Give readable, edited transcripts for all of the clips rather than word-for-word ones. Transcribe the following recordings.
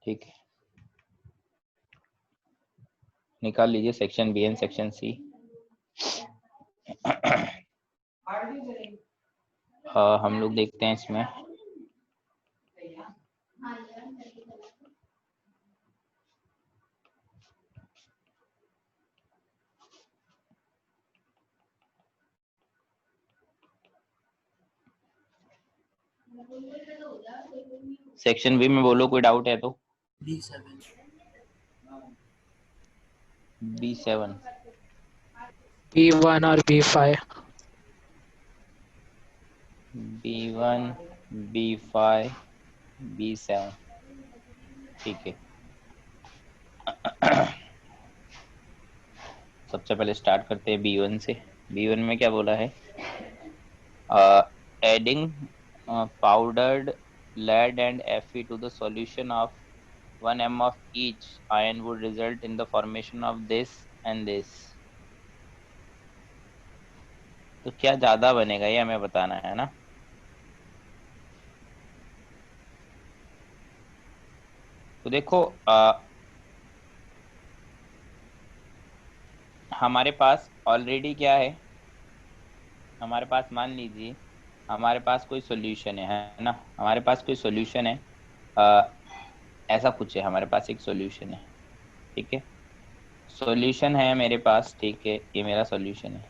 ठीक है, निकाल लीजिए section B and section C. हम लोग देखते हैं इसमें सेक्शन बी में बोलो कोई डाउट है तो। B7 B7 B1 और B5 B1 B5 B7 ठीक है। सबसे पहले स्टार्ट करते हैं B1 से। B1 में क्या बोला है, adding powdered lead and Fe to the solution of 1 m of each ion would result in the formation of this and this। तो क्या ज्यादा बनेगा ये हमें बताना है ना। तो देखो हमारे पास ऑलरेडी क्या है, हमारे पास मान लीजिए हमारे पास कोई सॉल्यूशन है ना, हमारे पास कोई सॉल्यूशन है, ऐसा कुछ है, हमारे पास एक सॉल्यूशन है। ठीक है, सॉल्यूशन है मेरे पास, ठीक है, ये मेरा सॉल्यूशन है।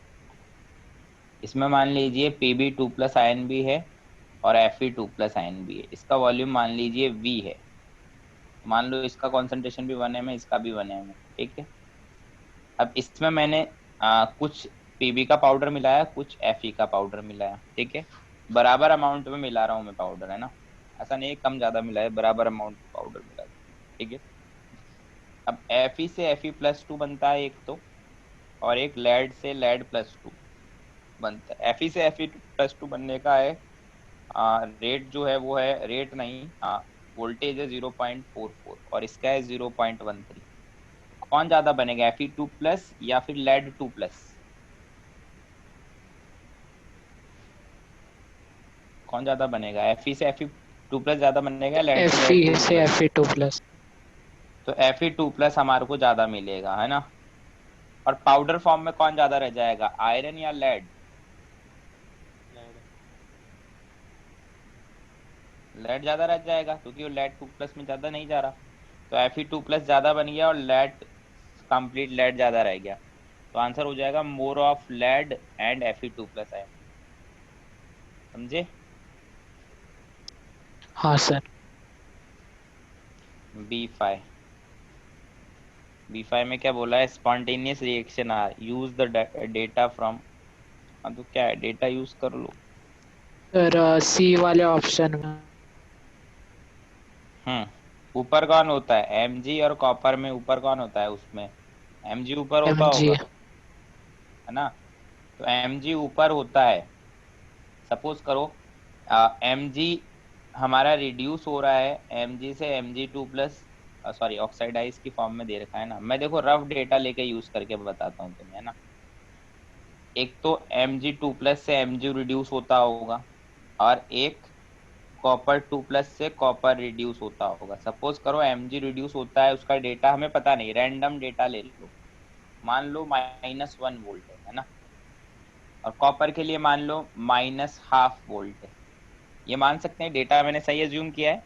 इसमें मान लीजिए Pb2+ आयन भी है और Fe2+ आयन भी है। इसका वॉल्यूम मान लीजिए V है, मान लो इसका कॉन्सेंट्रेशन भी 1 m है, इसका भी 1 m है। ठीक है, अब इसमें मैंने कुछ Pb का पाउडर मिलाया, कुछ Fe का पाउडर मिलाया। ठीक है, बराबर अमाउंट में मिला रहा हूँ मैं पाउडर, है ना, ऐसा नहीं कम ज्यादा मिला है, बराबर अमाउंट पाउडर मिला है। ठीक है, अब Fe से Fe+2 बनता है एक तो, और एक लेड से लेड+2 बनता है। Fe से Fe+2 बनने का है रेट जो है वो है, रेट नहीं, वोल्टेज है 0.44 और इसका है 0.13। कौन ज्यादा बनेगा, Fe2+ या फिर लेड 2+? कौन ज्यादा बनेगा, Fe से Fe2+ ज्यादा बनेगा, लेड से Fe से लेड 2+? Fe2+। तो Fe2+ हमारे को ज्यादा मिलेगा, है ना। और पाउडर फॉर्म में कौन ज्यादा रह जाएगा, आयरन या लेड? लेड ज्यादा रह जाएगा क्योंकि वो लेड 2+ में ज्यादा नहीं जा रहा। तो Fe2+ ज्यादा बन गया और लेड, कंप्लीट लेड ज्यादा रह गया। तो आंसर हो जाएगा more of lead and Fe2+ ion. समझे? हाँ सर। B5 में क्या बोला है, spontaneous reaction are use the data from. तो क्या है, डेटा यूज कर लो। सर सी वाले ऑप्शन में। ऊपर कौन होता है, Mg, और कॉपर में ऊपर कौन होता है, उसमें Mg ऊपर होता Mg। होगा, है ना। तो Mg ऊपर होता है। सपोज करो Mg हमारा रिड्यूस हो रहा है, Mg से Mg2+, सॉरी ऑक्साइडाइज की फॉर्म में दे रखा है ना। मैं देखो रफ डेटा लेके यूज करके बताता हूँ तुम्हें, है ना। एक तो Mg2+ से Mg रिड्यूस होता होगा, और एक कॉपर 2+ से कॉपर रिड्यूस होता होगा। सपोज करो Mg रिड्यूस होता है, उसका डेटा हमें पता नहीं, रैंडम डेटा ले लो, मान लो -1 वोल्ट है ना। और कॉपर के लिए मान लो -0.5 वोल्ट है। ये मान सकते हैं डेटा मैंने सही अज्यूम किया है,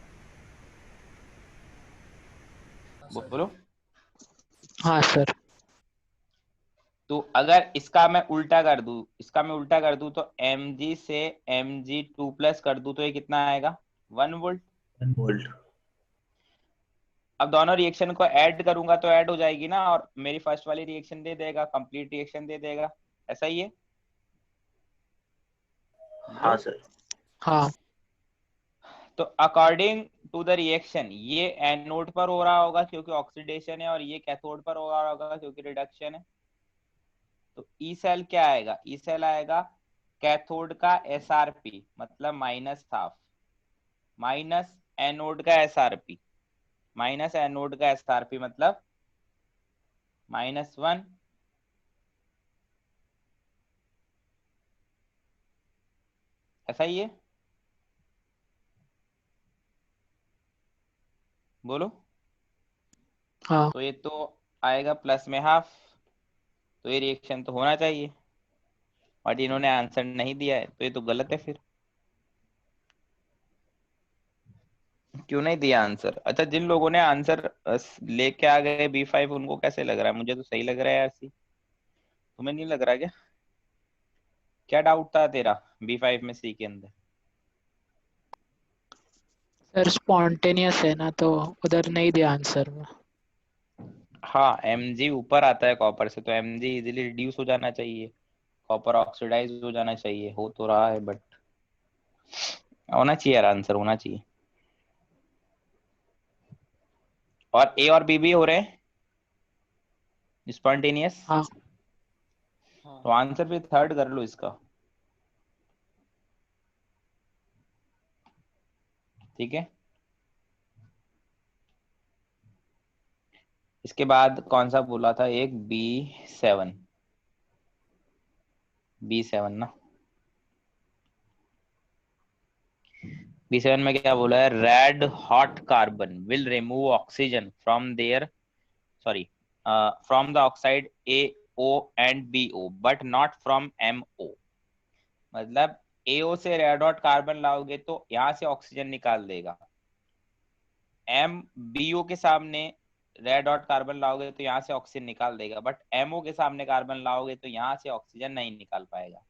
बोलो। हाँ सर। तो अगर इसका मैं उल्टा कर दूं, तो Mg से Mg2+ कर दूं तो ये कितना आएगा, 1 वोल्ट। 1 वोल्ट। अब दोनों रिएक्शन को ऐड करूंगा तो ऐड हो जाएगी ना, और मेरी फर्स्ट वाली रिएक्शन दे देगा, कंप्लीट रिएक्शन दे देगा। ऐसा ही है हाँ ब्रो। सर। हाँ। तो अकॉर्डिंग टू द रिएक्शन ये एनोड पर हो रहा होगा क्योंकि ऑक्सीडेशन है, और ये कैथोड पर हो रहा होगा क्योंकि रिडक्शन है। तो ई सेल क्या आएगा, ई सेल आएगा कैथोड का SRP मतलब -0.5, माइनस एनोड का SRP, माइनस एनोड का SRP मतलब -1। ऐसा ही है, बोलो। हाँ तो ये तो आएगा प्लस में हाफ, तो ये रिएक्शन तो होना चाहिए, बट इन्होंने आंसर नहीं दिया है, तो ये तो गलत है फिर। क्यों नहीं दिया आंसर? अच्छा, जिन लोगों ने आंसर लेके आ गए B5, उनको कैसे लग रहा है? मुझे तो सही लग रहा है यार सी। तुम्हें नहीं लग रहा क्या? क्या डाउट था तेरा B5 में सी के अंदर? सर, स्पॉन्टेनियस है ना, तो उधर नहीं दिया आंसर में। हाँ, Mg ऊपर आता है कॉपर से, तो Mg इजीली रिड्यूस हो जाना चाहिए, कॉपर ऑक्सीडाइज हो जाना चाहिए, हो तो रहा है बट होना चाहिए यार, आंसर होना चाहिए। और ए और बी भी हो रहे हैं स्पॉन्टेनियस, हाँ हाँ। तो आंसर भी थर्ड कर लो इसका। ठीक है, इसके बाद कौन सा बोला था? एक B7, B7 ना, B7 में क्या बोला है? Red hot carbon will remove oxygen from there, sorry, from the oxide AO and BO but not from MO। मतलब AO से रेड हॉट कार्बन लाओगे तो यहाँ से ऑक्सीजन निकाल देगा, BO के सामने रेड हॉट कार्बन लाओगे तो यहाँ से ऑक्सीजन निकाल देगा, बट MO के सामने कार्बन लाओगे तो यहाँ से ऑक्सीजन नहीं निकाल पाएगा।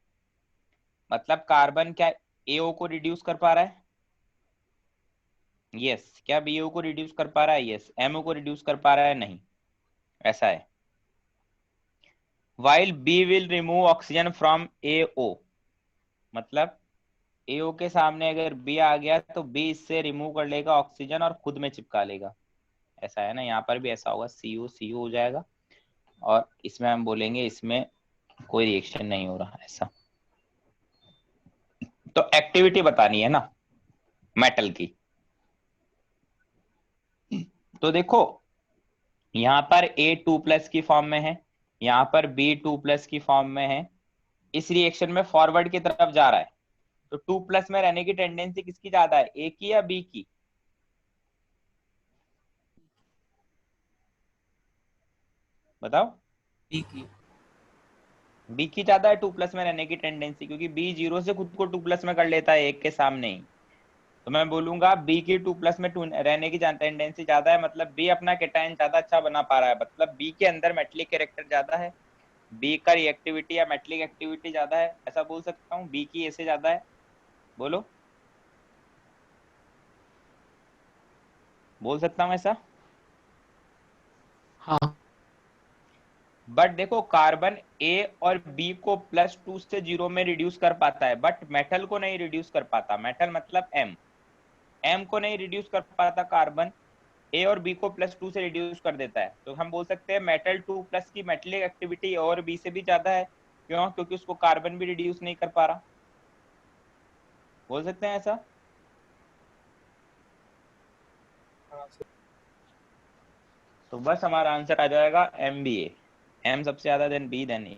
मतलब कार्बन क्या AO को रिड्यूस कर पा रहा है? यस। क्या BO को रिड्यूस कर पा रहा है? यस। MO को रिड्यूस कर पा रहा है? नहीं। ऐसा है। while B will remove oxygen from AO, मतलब AO के सामने अगर B आ गया तो B इससे रिमूव कर लेगा ऑक्सीजन और खुद में चिपका लेगा। ऐसा है ना, यहाँ पर भी ऐसा होगा, CO हो जाएगा, और इसमें हम बोलेंगे इसमें कोई रिएक्शन नहीं हो रहा ऐसा। तो एक्टिविटी बतानी है ना मेटल की। तो देखो, यहाँ पर A2+ की फॉर्म में है, यहाँ पर B2+ की फॉर्म में है, इस रिएक्शन में फॉरवर्ड की तरफ जा रहा है, तो 2+ में रहने की टेंडेंसी किसकी ज्यादा है, A की या B की? बताओ। बी की। B की ज्यादा है 2+ में रहने की टेंडेंसी, क्योंकि B 0 से खुद को 2+ में कर लेता है एक के सामने ही। तो मैं बोलूंगा B की 2+ में रहने की टेंडेंसी ज्यादा है, मतलब B अपना केटायन ज्यादा अच्छा बना पा रहा है, मतलब B के अंदर मेटलिक कैरेक्टर ज्यादा है, B का रिएक्टिविटी या मेटलिक एक्टिविटी ज्यादा है, ऐसा बोल सकता हूँ, B की A से ज्यादा है। बोलो, बोल सकता हूँ ऐसा? हाँ बट देखो, कार्बन A और B को +2 से 0 में रिड्यूस कर पाता है, बट मेटल को नहीं रिड्यूस कर पाता। मेटल मतलब M को नहीं रिड्यूस कर पाता कार्बन, A और B को +2 से रिड्यूस कर देता है। तो हम बोल सकते हैं मेटल 2+ की मेटलिक एक्टिविटी A और B से भी ज्यादा है। क्यों? क्योंकि उसको कार्बन भी रिड्यूस नहीं कर पा रहा। बोल सकते हैं ऐसा? तो बस हमारा आंसर आ जाएगा MBA, M सबसे ज्यादा, देन B, देन A।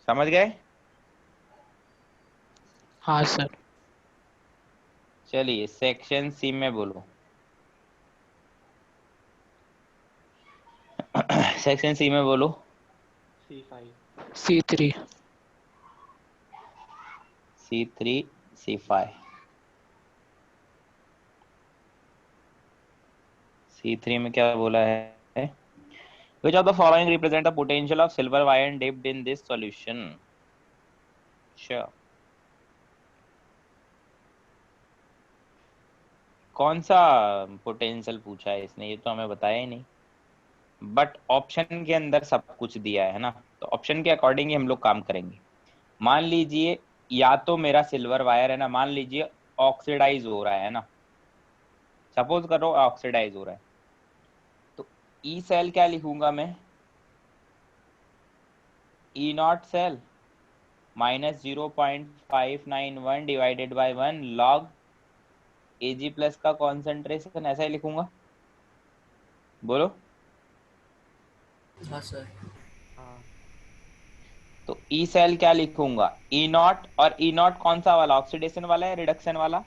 समझ गए? हाँ सर। चलिए सेक्शन C में बोलो। सेक्शन C में बोलो। C3। C3, C5। C3 में क्या बोला है? Which of the following represent the potential of silver ion dipped in this solution? Sure. कौन सा पोटेंशियल पूछा है इसने? ये तो हमें बताया ही नहीं, बट ऑप्शन के अंदर सब कुछ दिया है ना, तो ऑप्शन के अकॉर्डिंग ही हम लोग काम करेंगे। मान लीजिए, या तो मेरा सिल्वर वायर है ना, मान लीजिए ऑक्सीडाइज हो रहा है ना, सपोज करो ऑक्सीडाइज हो रहा है, तो ई सेल क्या लिखूंगा मैं? E0 cell -0.591 divided by 1 log Ag+ का कॉन्सेंट्रेशन, ऐसा ही लिखूंगा। बोलो। हाँ सर। तो ई सेल क्या लिखूंगा? E0, और E0 कौन सा वाला? ऑक्सीडेशन वाला या रिडक्शन वाला?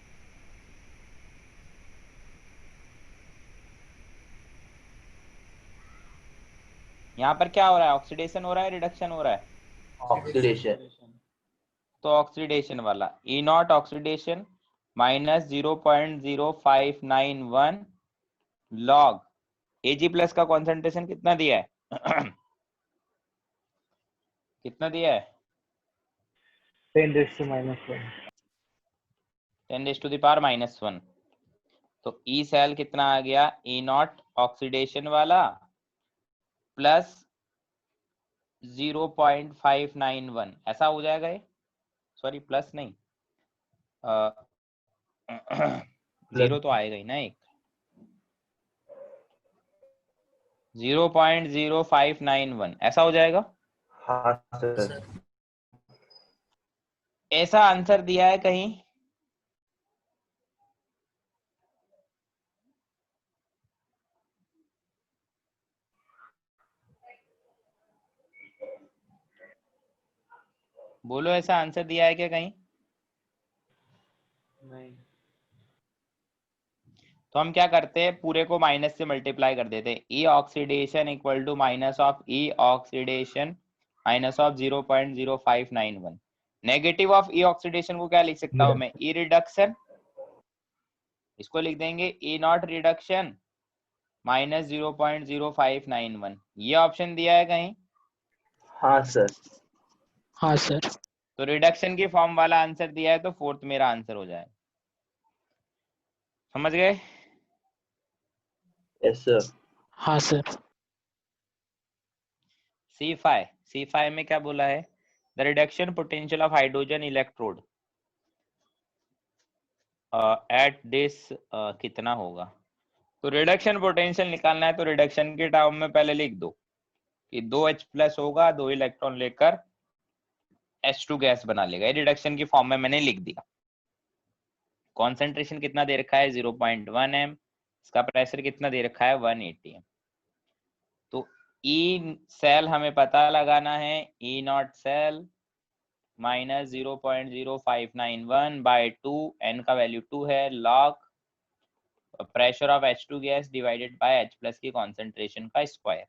यहाँ पर क्या हो रहा है, ऑक्सीडेशन हो रहा है, रिडक्शन हो रहा है? ऑक्सीडेशन। तो ऑक्सीडेशन वाला E naught oxidation minus 0.0591 log Ag plus का कॉन्सेंट्रेशन कितना दिया है? कितना दिया है? 10 raised to -1। 10 raise to the power -1। तो ई सेल कितना आ गया, ई नॉट ऑक्सीडेशन वाला प्लस 0.591, ऐसा हो जाएगा ये। सॉरी प्लस नहीं, जीरो तो आएगा ही ना, एक 0.0591 ऐसा हो जाएगा। हाँ सर। ऐसा आंसर दिया है कहीं? बोलो, ऐसा आंसर दिया है क्या कहीं? नहीं। तो हम क्या करते हैं, पूरे को माइनस से मल्टीप्लाई कर देते हैं। E oxidation equal to minus of E oxidation minus of 0.0591। Negative of E oxidation को क्या लिख सकता हूं मैं, ई रिडक्शन। इसको लिख देंगे ई नॉट रिडक्शन माइनस 0.0591। ये ऑप्शन दिया है कहीं? हाँ सर। हाँ सर। तो रिडक्शन की फॉर्म वाला आंसर दिया है, तो फोर्थ मेरा आंसर हो जाएगा। समझ गए? Yes sir. हाँ सर। C5 में क्या बोला है, the reduction potential of hydrogen electrode at this कितना होगा। तो रिडक्शन पोटेंशियल निकालना है, तो रिडक्शन के टर्म में पहले लिख दो कि 2H प्लस होगा, 2 इलेक्ट्रॉन लेकर H2 गैस बना लेगा। ये रिडक्शन की फॉर्म में मैंने लिख दिया। कॉन्सेंट्रेशन कितना दे रखा है, 0.1 m। इसका प्रेशर कितना दे रखा है, 180 m। तो ई सेल हमें पता लगाना है, E naught cell minus 0.0591 by 2, n का वैल्यू 2 है, log pressure of H2 gas divided by H plus की कॉन्सेंट्रेशन का स्क्वायर।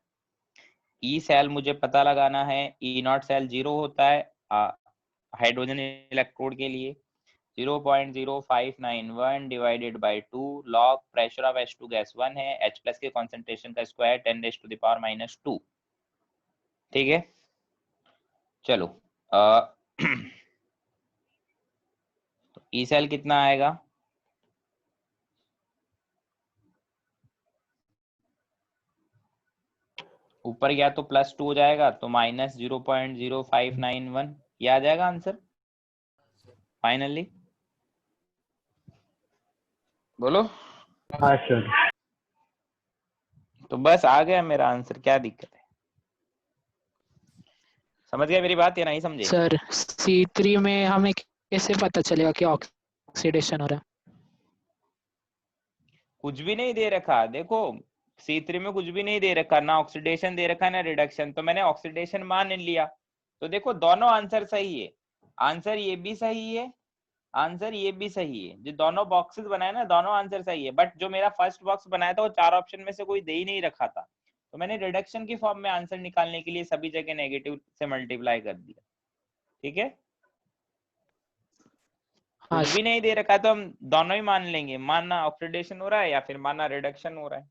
ई सेल मुझे पता लगाना है, ई नॉट सेल 0 होता है हाइड्रोजन इलेक्ट्रोड के लिए, 0.0591 divided by 2 log pressure of H2 gas 1 है, H प्लस के कॉन्सेंट्रेशन का square 10 raise to the power -2। ठीक है, चलो तो ई सेल कितना आएगा, ऊपर गया तो +2 हो जाएगा, तो -0.0591 ये आ जाएगा आंसर फाइनली। बोलो। हाँ सर। तो बस आ गया मेरा आंसर, क्या दिक्कत है? समझ गए मेरी बात या नहीं समझे? सर C3 में हमें कैसे पता चलेगा कि ऑक्सीडेशन हो रहा है? कुछ भी नहीं दे रखा, देखो C3 में कुछ भी नहीं दे रखा, ना ऑक्सीडेशन दे रखा ना रिडक्शन, तो मैंने ऑक्सीडेशन मान लिया। तो देखो दोनों आंसर सही है, आंसर ये भी सही है, आंसर ये भी सही है। जो दोनों बॉक्सेस बनाए ना, दोनों आंसर सही है, बट जो मेरा फर्स्ट बॉक्स बनाया था वो 4 ऑप्शन में से कोई दे ही नहीं रखा था, तो मैंने रिडक्शन की फॉर्म में आंसर निकालने के लिए सभी जगह नेगेटिव से मल्टीप्लाई कर दिया। ठीक है, हाँ कुछ भी नहीं दे रखा तो हम दोनों ही मान लेंगे, मानना ऑक्सीडेशन हो रहा है या फिर मानना रिडक्शन हो रहा है,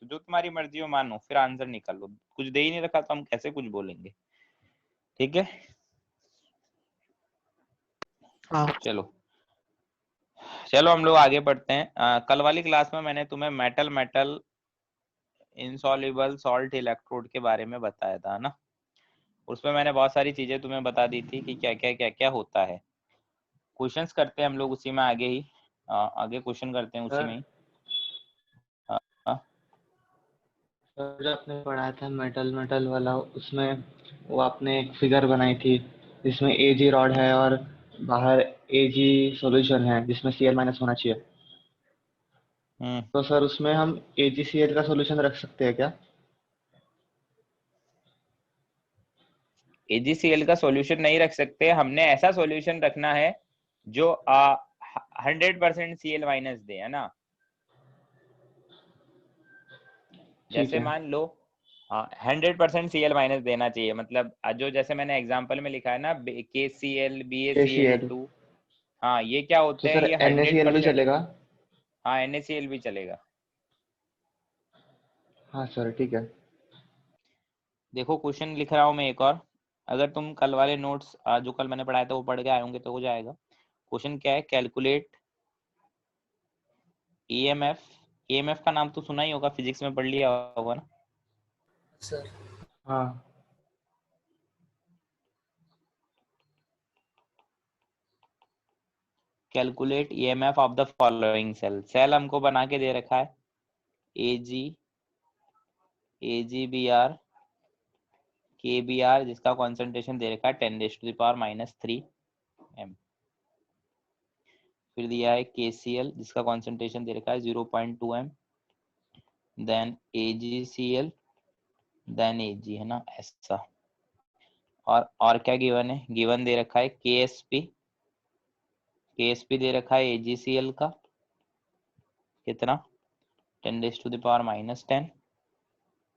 तो जो तुम्हारी मर्जी हो मानो, फिर आंसर निकालो। कुछ दे ही नहीं रखा तो हम कैसे कुछ बोलेंगे। ठीक है, हाँ। चलो चलो हम लोग आगे बढ़ते हैं। कल वाली क्लास में मैंने तुम्हें मेटल इनसॉल्युबल सॉल्ट इलेक्ट्रोड के बारे में बताया था ना, उसमें मैंने बहुत सारी चीजें तुम्हें बता दी थी कि क्या क्या होता है। क्वेश्चंस करते हैं हम लोग उसी में आगे ही, आगे क्वेश्चन करते हैं उसी में ही। सर आपने पढ़ाया था मेटल वाला, उसमें वो आपने एक फिगर बनाई थी जिसमें Ag रॉड है और बाहर Ag सॉल्यूशन है जिसमें Cl- होना चाहिए। तो सर उसमें हम AgCl का सॉल्यूशन रख सकते हैं क्या? AgCl का सॉल्यूशन नहीं रख सकते, हमने ऐसा सॉल्यूशन रखना है जो 100% Cl- दे, है ना। ठीक जैसे है। मान लो हाँ 100% सी एल माइनस देना चाहिए, मतलब जो जैसे मैंने एग्जांपल में लिखा है ना, K C L B A C L KCl। Two, हाँ ये क्या तो होते हैं, सर ये हंड्रेड NaCl भी परसेंट चलेगा? हाँ एन ए सी एल भी चलेगा। हाँ सर ठीक है। देखो क्वेश्चन लिख रहा हूँ मैं एक और, अगर तुम कल वाले नोट्स जो कल मैंने पढ़ाया था वो पढ़ के आए होंगे तो हो जाएगा। क्वेश्चन क्या है, कैलकुलेट ईएमएफ। ईएमएफ का नाम तो सुना ही होगा, फिजिक्स में पढ़ लिया होगा ना। सर हाँ calculate EMF of the following cell. Cell हमको बना के दे रखा है A G, A G B R, K B R, जिसका कॉन्सेंट्रेशन दे रखा है 10⁻³ एम। फिर दिया है के सी एल, जिसका कॉन्सेंट्रेशन दे रखा है 0.2 एम, देन ए जी सी एल, देन ए जी, है ना ऐसा। और क्या गिवन है, गिवन दे रखा है के एस पी, के एस पी दे रखा है ए जी सी एल का कितना 10⁻⁻10,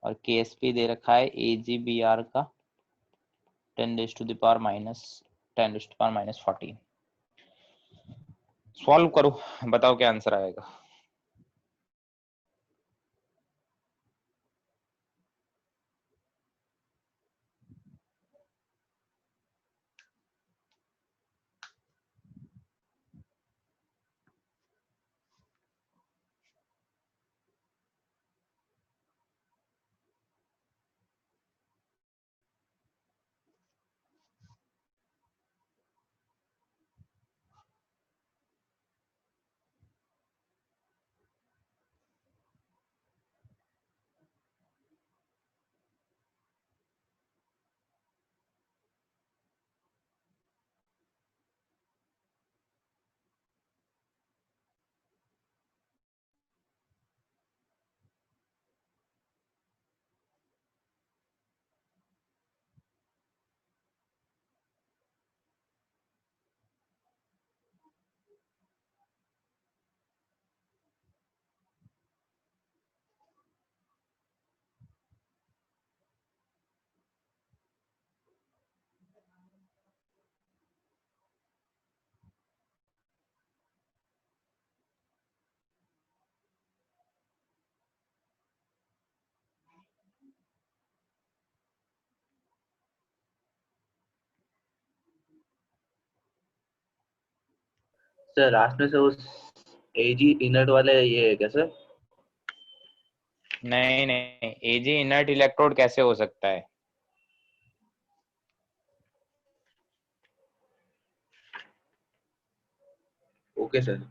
और के एस पी दे रखा है ए जी बी आर का 10⁻⁻14। सॉल्व करो, बताओ क्या आंसर आएगा। सर लास्ट में से उस एजी इनर्ट वाले ये है क्या सर? नहीं नहीं, ए जी इनर्ट इलेक्ट्रोड कैसे हो सकता है। Okay sir.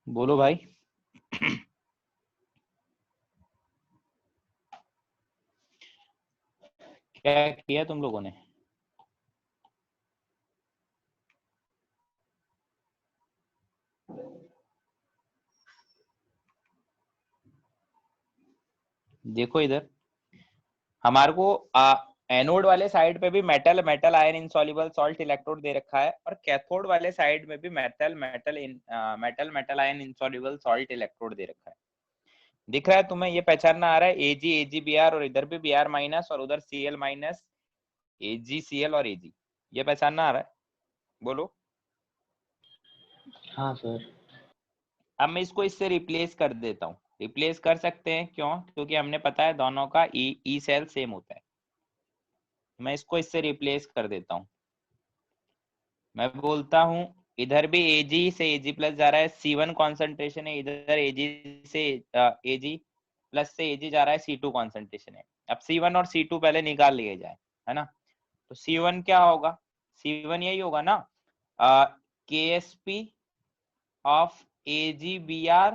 बोलो भाई। क्या किया तुम लोगों ने? देखो इधर हमारे को एनोड वाले साइड पे भी metal metal ion insoluble salt electrode दे रखा है, और कैथोड वाले साइड में भी metal metal ion insoluble salt electrode दे रखा है। दिख रहा है तुम्हें? ये पहचानना आ रहा है एजी बी आर, और इधर भी बी आर माइनस, और उधर सी एल माइनस, एजी सी एल और एजी। ये पहचानना आ रहा है? बोलो। हाँ सर। अब मैं इसको इससे रिप्लेस कर देता हूँ। रिप्लेस कर सकते हैं, क्यों? क्योंकि हमने पता है दोनों का ई सेल सेम होता है। मैं इसको इससे रिप्लेस कर देता हूँ। मैं बोलता हूँ इधर भी एजी से एजी प्लस जा रहा है, C1 कॉन्सेंट्रेशन है, इधर एजी से एजी प्लस से एजी जा रहा है, C2 कॉन्सेंट्रेशन है। अब C1 और C2 पहले निकाल लिए जाए, है ना? तो C1 क्या होगा? C1 यही होगा ना, KSP of AgBr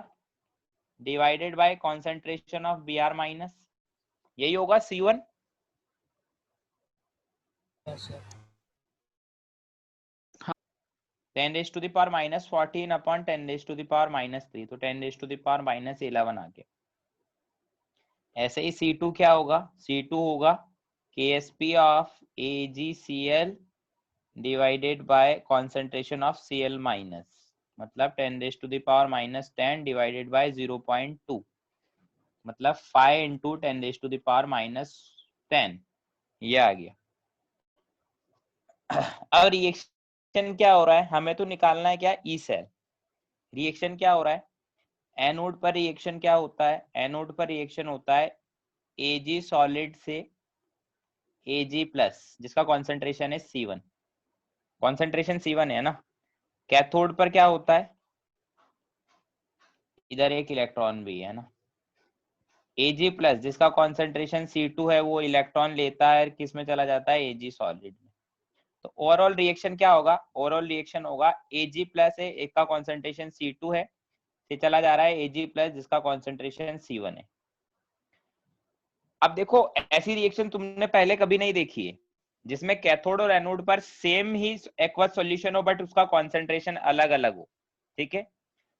divided by concentration of Br minus, यही होगा C1। Yes, sir. 10 raised to the power minus 14 upon 10 raised to the power minus 3, तो 10 raised to the power minus 11 आ गया। ऐसे ही C2 क्या होगा? C2 होगा KSP of AgCl divided by concentration of Cl minus, मतलब 10 raised to the power minus 10 divided by 0.2, मतलब 5 into 10 raised to the power minus 10, ये आ गया। अब रिएक्शन क्या हो रहा है? हमें तो निकालना है क्या? E cell. रिएक्शन क्या हो रहा है? एनोड पर रिएक्शन क्या होता है? एनोड पर रिएक्शन होता है Ag सॉलिड से Ag प्लस, जिसका कॉन्सेंट्रेशन है C1। कॉन्सेंट्रेशन C1 है ना। कैथोड पर क्या होता है? इधर एक इलेक्ट्रॉन भी है ना, Ag प्लस, जिसका कॉन्सेंट्रेशन C2 है, वो इलेक्ट्रॉन लेता है, किस में चला जाता है? Ag सॉलिड में। तो ओवरऑल रिएक्शन क्या होगा? ओवरऑल रिएक्शन होगा Ag प्लस है, एक का कॉन्सेंट्रेशन C2 है, से चला जा रहा है Ag प्लस, जिसका कॉन्सेंट्रेशन C1 है। अब देखो, ऐसी रिएक्शन तुमने पहले कभी नहीं देखी है, जिसमें कैथोड और एनोड पर सेम ही एक्वस सॉल्यूशन हो, बट उसका कॉन्सेंट्रेशन अलग अलग हो। ठीक है?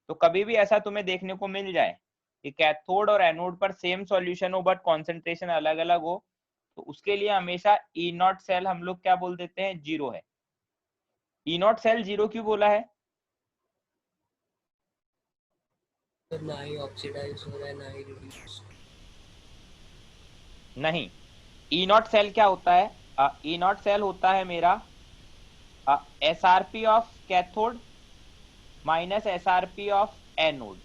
तो कभी भी ऐसा तुम्हें देखने को मिल जाए कि कैथोड और एनोड पर सेम सॉल्यूशन हो, बट कॉन्सेंट्रेशन अलग अलग हो, तो उसके लिए हमेशा ई नॉट सेल हम लोग क्या बोल देते हैं? जीरो है। ई नॉट सेल जीरो क्यों बोला है? सर ना ही ऑक्सीडाइज हो रहा है ना ही रिड्यूस। नहीं, ई नॉट सेल क्या होता है? ई नॉट सेल होता है मेरा SRP of cathode minus SRP of anode.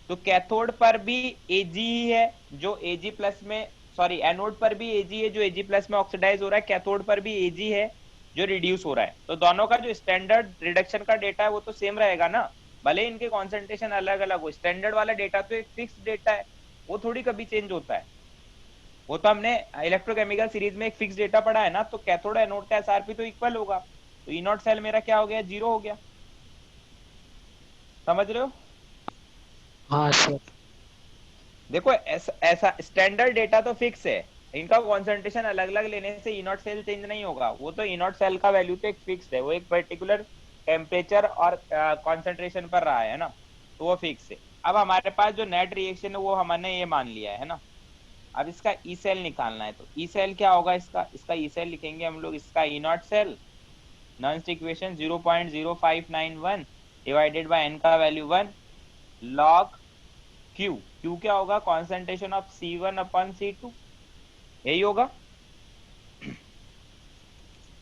तो कैथोड पर भी Ag ही है जो Ag प्लस में, सॉरी, एनोड पर भी Ag है जो Ag प्लस में ऑक्सीडाइज हो रहा है, कैथोड पर भी Ag है जो रिड्यूस हो रहा है। तो दोनों का जो स्टैंडर्ड रिडक्शन का डेटा है वो तो सेम रहेगा ना, भले इनके कॉन्सेंट्रेशन अलग अलग हो। स्टैंडर्ड वाला डेटा तो एक फिक्स डेटा है, वो थोड़ी कभी चेंज होता है। वो तो हमने इलेक्ट्रोकेमिकल सीरीज में एक फिक्स डेटा पढ़ा है ना, तो कैथोड एनोड का एसआरपी तो इक्वल होगा। तो ई नॉट सेल मेरा क्या हो गया? जीरो हो गया। समझ रहे हो? हाँ सर। देखो ऐसा स्टैंडर्ड डेटा तो फिक्स है, इनका कॉन्सेंट्रेशन अलग अलग लेने से ई नॉट सेल चेंज नहीं होगा। वो तो ई नॉट सेल का वैल्यू तो एक फिक्स है, वो एक पर्टिकुलर टेम्परेचर और कॉन्सेंट्रेशन पर रहा है ना, तो वो फिक्स है। अब हमारे पास जो नेट रिएक्शन है वो हमने ये मान लिया है ना। अब इसका ई सेल निकालना है, तो ई सेल क्या होगा? इसका ई सेल लिखेंगे हम लोग, इसका ई नॉट सेल नॉन्स इक्वेशन 0.0591 डिवाइडेड बाय एन का वैल्यू 1 लॉग क्यू। क्यू क्या होगा? Concentration of C1 upon C2, यही होगा।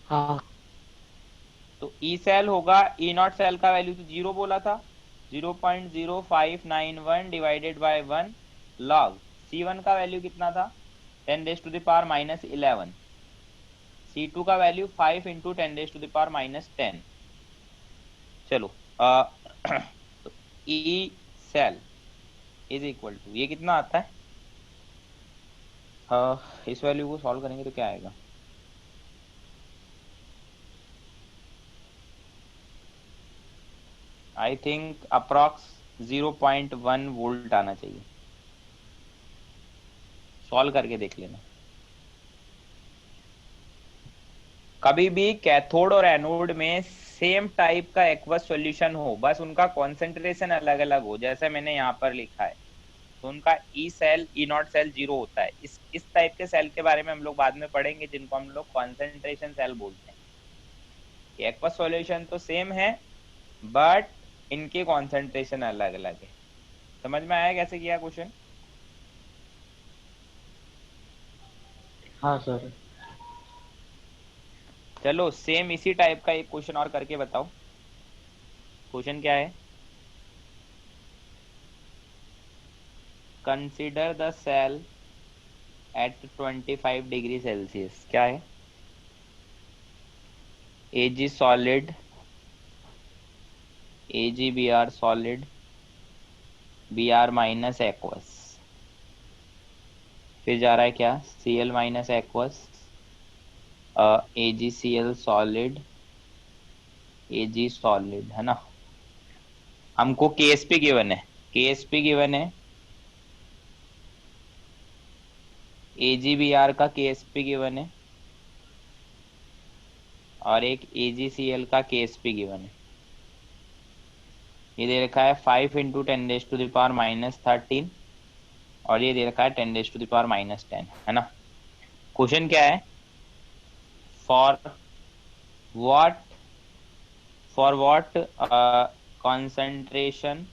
हाँ। तो ई सेल होगा, ई नॉट सेल का वैल्यू तो जीरो बोला था, 0.0591 डिवाइडेड बाय 1 लॉग C1 का वैल्यू कितना था? 10 raise to the power minus 11। C2 का value 5 into 10 raise to the power minus 10। चलो तो E cell is equal to, ये कितना आता है? इस वैल्यू को सॉल्व करेंगे तो क्या आएगा? आई थिंक अप्रॉक्स 0.1 वोल्ट आना चाहिए। सॉल्व करके देख लेना। कभी भी कैथोड और एनोड में सेम टाइप का एक्वस सॉल्यूशन हो, बस उनका कॉन्सेंट्रेशन अलग अलग हो, जैसे मैंने यहाँ पर लिखा है, तो उनका E cell E naught cell 0 होता है। इस टाइप के सेल के बारे में हम लोग बाद में पढ़ेंगे, जिनको हम लोग कॉन्सेंट्रेशन सेल बोलते हैं। एक्वस सॉल्यूशन तो सेम है, बट इनके कॉन्सेंट्रेशन अलग अलग है। समझ में आया कैसे किया क्वेश्चन? हाँ सर। चलो सेम इसी टाइप का एक क्वेश्चन और करके बताओ। क्वेश्चन क्या है? Consider the cell at 25 degree Celsius. क्या है? Ag solid, AgBr solid, Br minus aqueous, फिर जा रहा है क्या? Cl minus aqueous, AgCl solid, Ag solid, है ना। हमको KSP गिवन है, KSP गिवन है, AgBr का KSP गिवन है, और एक AgCl का KSP गिवन है। ये दे रखा है 5 इंटू 10⁻⁻13, और ये दे रखा है 10⁻⁻10, है ना। क्वेश्चन क्या है? For what concentration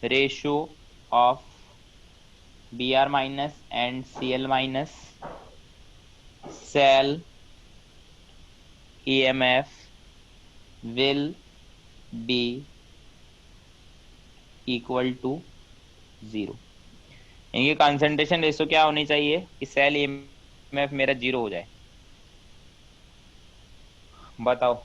ratio of Br minus and Cl minus cell EMF will be equal to 0। इनकी कंसंट्रेशन रेशो क्या होनी चाहिए कि सेल EMF मेरा 0 हो जाए? बताओ।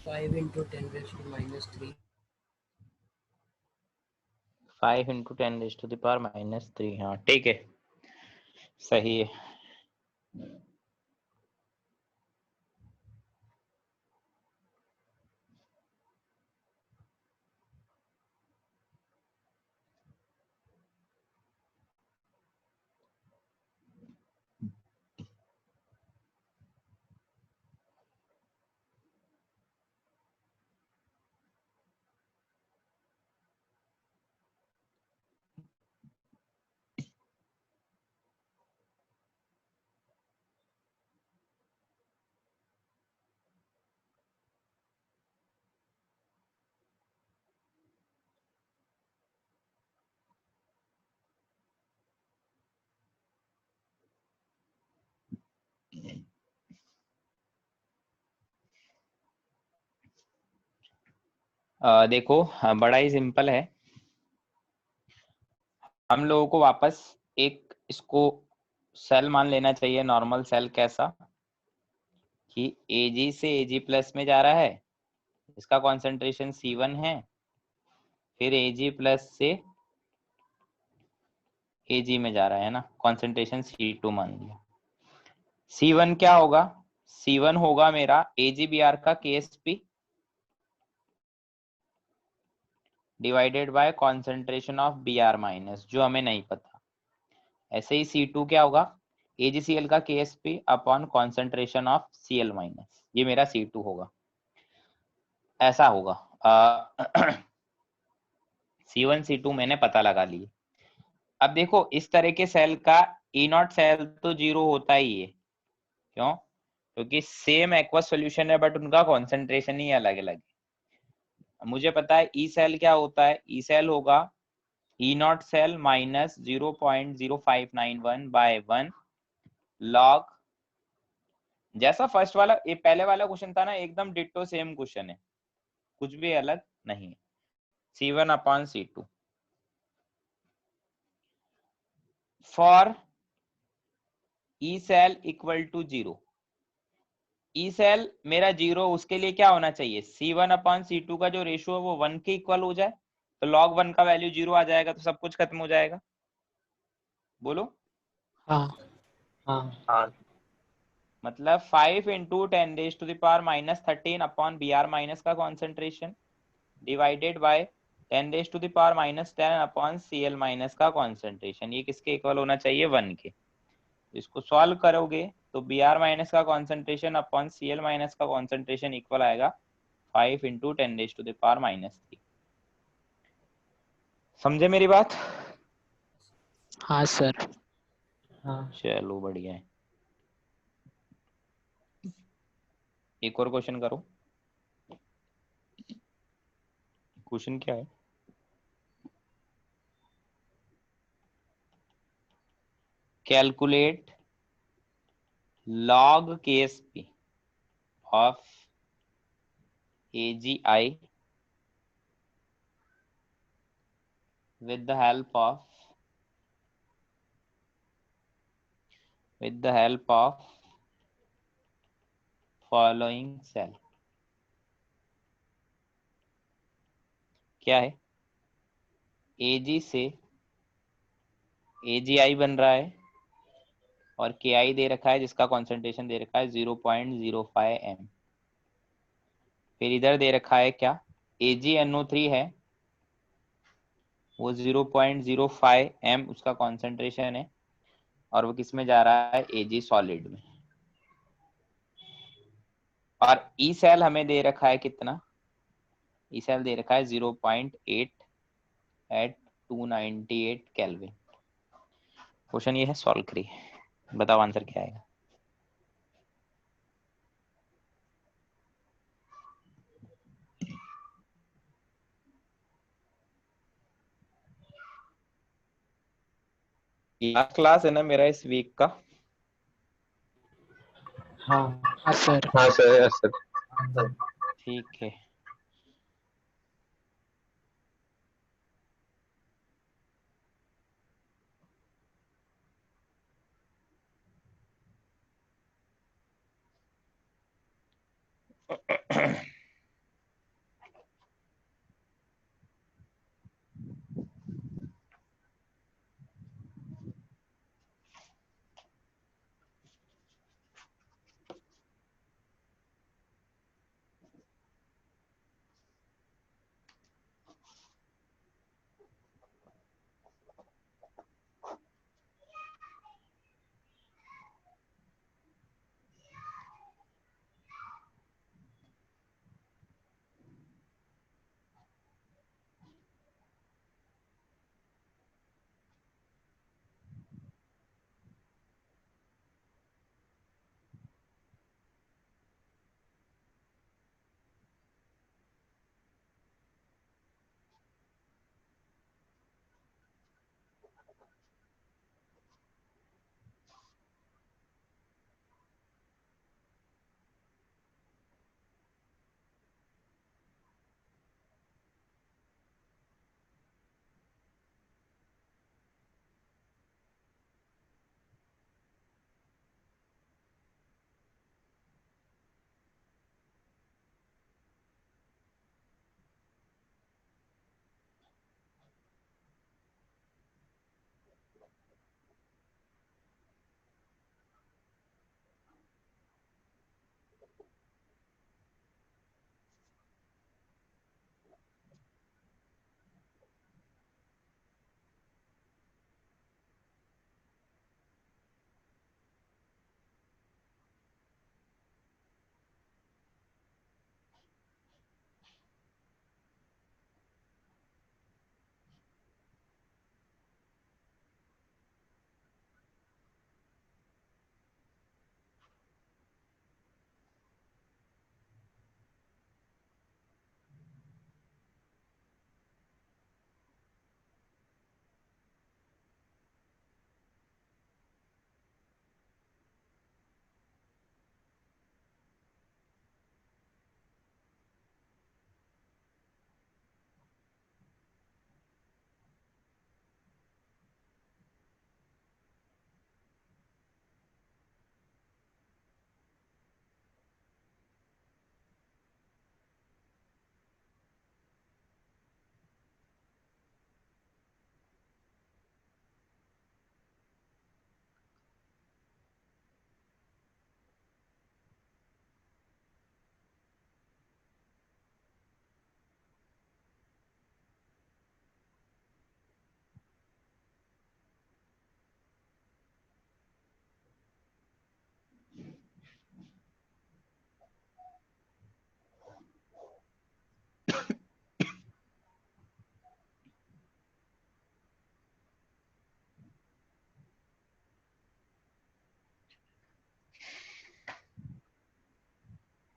Five into 10⁻³ 5 into 10⁻⁻3। हाँ ठीक है, सही है। देखो, बड़ा ही सिंपल है। हम लोगों को वापस एक इसको सेल मान लेना चाहिए, नॉर्मल सेल। कैसा कि Ag से Ag प्लस में जा रहा है, इसका कॉन्सेंट्रेशन C1 है, फिर Ag प्लस से Ag में जा रहा है ना, कॉन्सेंट्रेशन C2 मान लिया। C1 क्या होगा? C1 होगा मेरा AgBr का KSP divided by concentration of Br minus, जो हमें नहीं पता। ऐसे ही C2 क्या होगा? AgCl का KSP upon concentration of Cl minus, ये मेरा C2 होगा। ऐसा होगा। C1 C2 मैंने पता लगा लिए। अब देखो, इस तरह के सेल का E0 सेल तो 0 होता ही है। क्यों? क्योंकि सेम एक्वस सॉल्यूशन है बट उनका कॉन्सेंट्रेशन ही अलग अलग है। मुझे पता है ई सेल क्या होता है, ई सेल होगा E naught cell minus 0.0591 by 1 log, जैसा फर्स्ट वाला ये पहले वाला क्वेश्चन था ना, एकदम डिट्टो सेम क्वेश्चन है, कुछ भी अलग नहीं है। C1/C2 for E cell equal to 0, E cell मेरा 0 उसके लिए क्या होना चाहिए, C1/C2 का जो रेशियो है वो 1 के इक्वल हो जाए, तो log 1 का वैल्यू 0 आ जाएगा, तो सब कुछ खत्म हो जाएगा। बोलो। हाँ हाँ हाँ मतलब 5 इंटू 10⁻⁻13 अपॉन Br माइनस का concentration divided by 10⁻⁻10 upon Cl minus का कॉन्सेंट्रेशन, ये किसके इक्वल होना चाहिए, 1 के। इसको सॉल्व करोगे तो Br माइनस का कॉन्सेंट्रेशन अपॉन Cl माइनस का कॉन्सेंट्रेशन इक्वल आएगा 5 इंटू 10⁻⁻3। समझे मेरी बात? हाँ सर। हाँ चलो बढ़िया है। एक और क्वेश्चन करो। क्वेश्चन क्या है, calculate log KSP of AgI with the help of following cell। क्या है, Ag से AgI बन रहा है और Ki दे रखा है जिसका कॉन्सेंट्रेशन दे रखा है 0.05 m। फिर इधर दे रखा है क्या, AgNO3 है, वो 0.05 m उसका कॉन्सेंट्रेशन है और वो किस में जा रहा है, Ag सॉलिड में। और ई सेल हमें दे रखा है कितना, ई सेल दे रखा है 0.8 एट 298 केल्विन। क्वेश्चन ये है, सॉल्व करिए, बताओ आंसर क्या आएगा। लास्ट क्लास है ना मेरा इस वीक का। हाँ हाँ सर। हाँ सर, यस सर। ठीक है।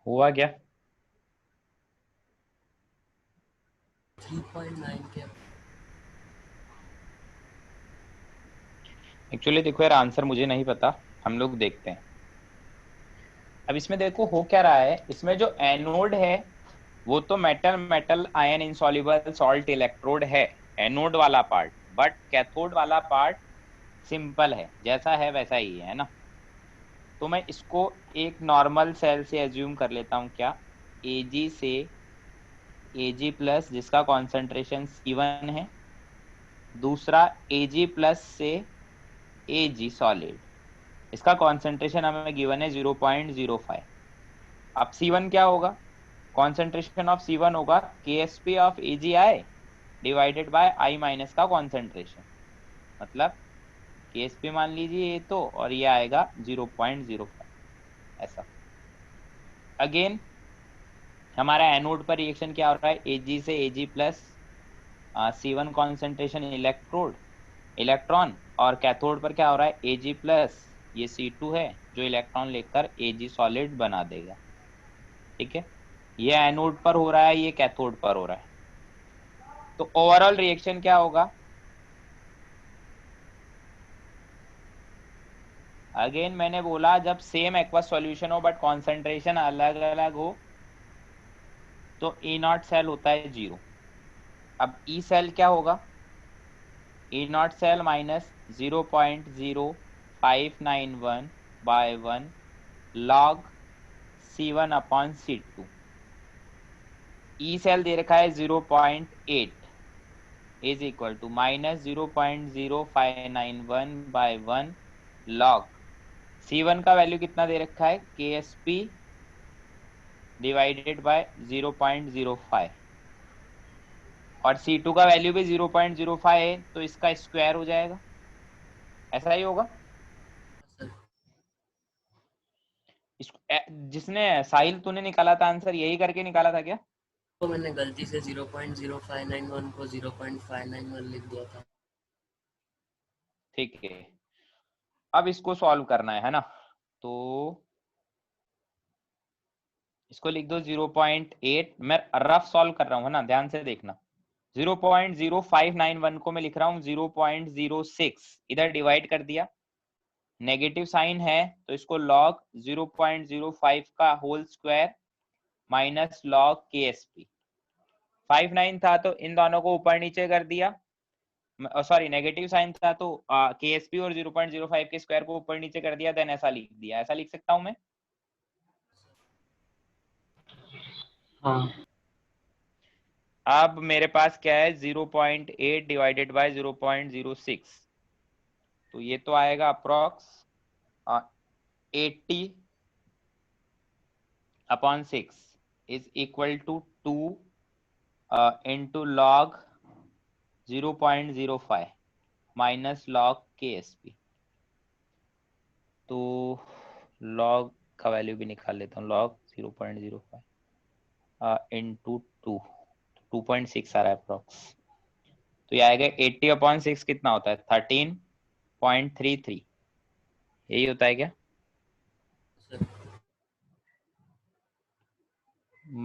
हुआ क्या? 3.9 के। एक्चुअली देखो यार, आंसर मुझे नहीं पता, हम लोग देखते हैं। अब इसमें देखो हो क्या रहा है, इसमें जो एनोड है वो तो metal metal ion insoluble salt electrode है, एनोड वाला पार्ट। बट कैथोड वाला पार्ट सिंपल है, जैसा है वैसा ही है ना। तो मैं इसको एक नॉर्मल सेल से एज्यूम कर लेता हूँ, क्या Ag से Ag प्लस जिसका कॉन्सेंट्रेशन C1 है, दूसरा Ag प्लस से Ag सॉलिड, इसका कॉन्सेंट्रेशन हमें गिवन है 0.05। अब C1 क्या होगा, कॉन्सेंट्रेशन ऑफ C1 होगा KSP of AgI divided by I minus का कॉन्सेंट्रेशन, मतलब KSP मान लीजिए ये तो, और ये आएगा 0.05 ऐसा। अगेन हमारा एनोड पर रिएक्शन क्या हो रहा है, Ag से Ag plus C1 concentration electron, और कैथोड पर क्या हो रहा है, Ag प्लस ये C2 है जो इलेक्ट्रॉन लेकर Ag सॉलिड बना देगा। ठीक है, ये एनोड पर हो रहा है, ये कैथोड पर हो रहा है। तो ओवरऑल रिएक्शन क्या होगा, अगेन मैंने बोला जब सेम एक्वस सॉल्यूशन हो बट कॉन्सेंट्रेशन अलग अलग हो तो E नॉट सेल होता है 0। अब E सेल क्या होगा, E naught cell minus 0.0591 by 1 log C1 upon C2। E cell दे रखा है 0.8 is equal to minus 0.0591 by 1 log C1 का वैल्यू कितना दे रखा है, KSP डिवाइडेड बाय 0.05, और C2 का वैल्यू भी 0.05 है तो इसका स्क्वायर हो जाएगा, ऐसा ही होगा। जिसने साहिल तूने निकाला था आंसर यही करके निकाला था क्या? तो मैंने गलती से 0.0591 को 0.591 लिख दिया था। ठीक है, अब इसको सॉल्व करना है ना, तो इसको लिख दो 0.8, मैं रफ सॉल्व कर रहा हूँ ना, ध्यान से देखना। 0.0591 को मैं लिख रहा हूँ 0.06, इधर डिवाइड कर दिया, नेगेटिव साइन है तो इसको लॉग 0.05 का whole square minus log KSP। 59 था तो इन दोनों को ऊपर नीचे कर दिया, सॉरी नेगेटिव साइन था तो KSP और 0.05 के स्क्वायर को ऊपर नीचे कर दिया, देन ऐसा लिख दिया, ऐसा लिख सकता हूं मैं। हाँ अब मेरे पास क्या है 0.8 डिवाइडेड बाय 0.06, तो ये तो आएगा approx 80 upon 6 is equal to 2 into log 0.05 minus log KSP। तो लॉग का वैल्यू भी निकाल लेता हूँ, लॉग 0.05 इंटू 2.6 आ रहा है अप्रोक्स, तो ये आएगा 80 अपॉन 6 कितना होता है 13.33, यही होता है क्या,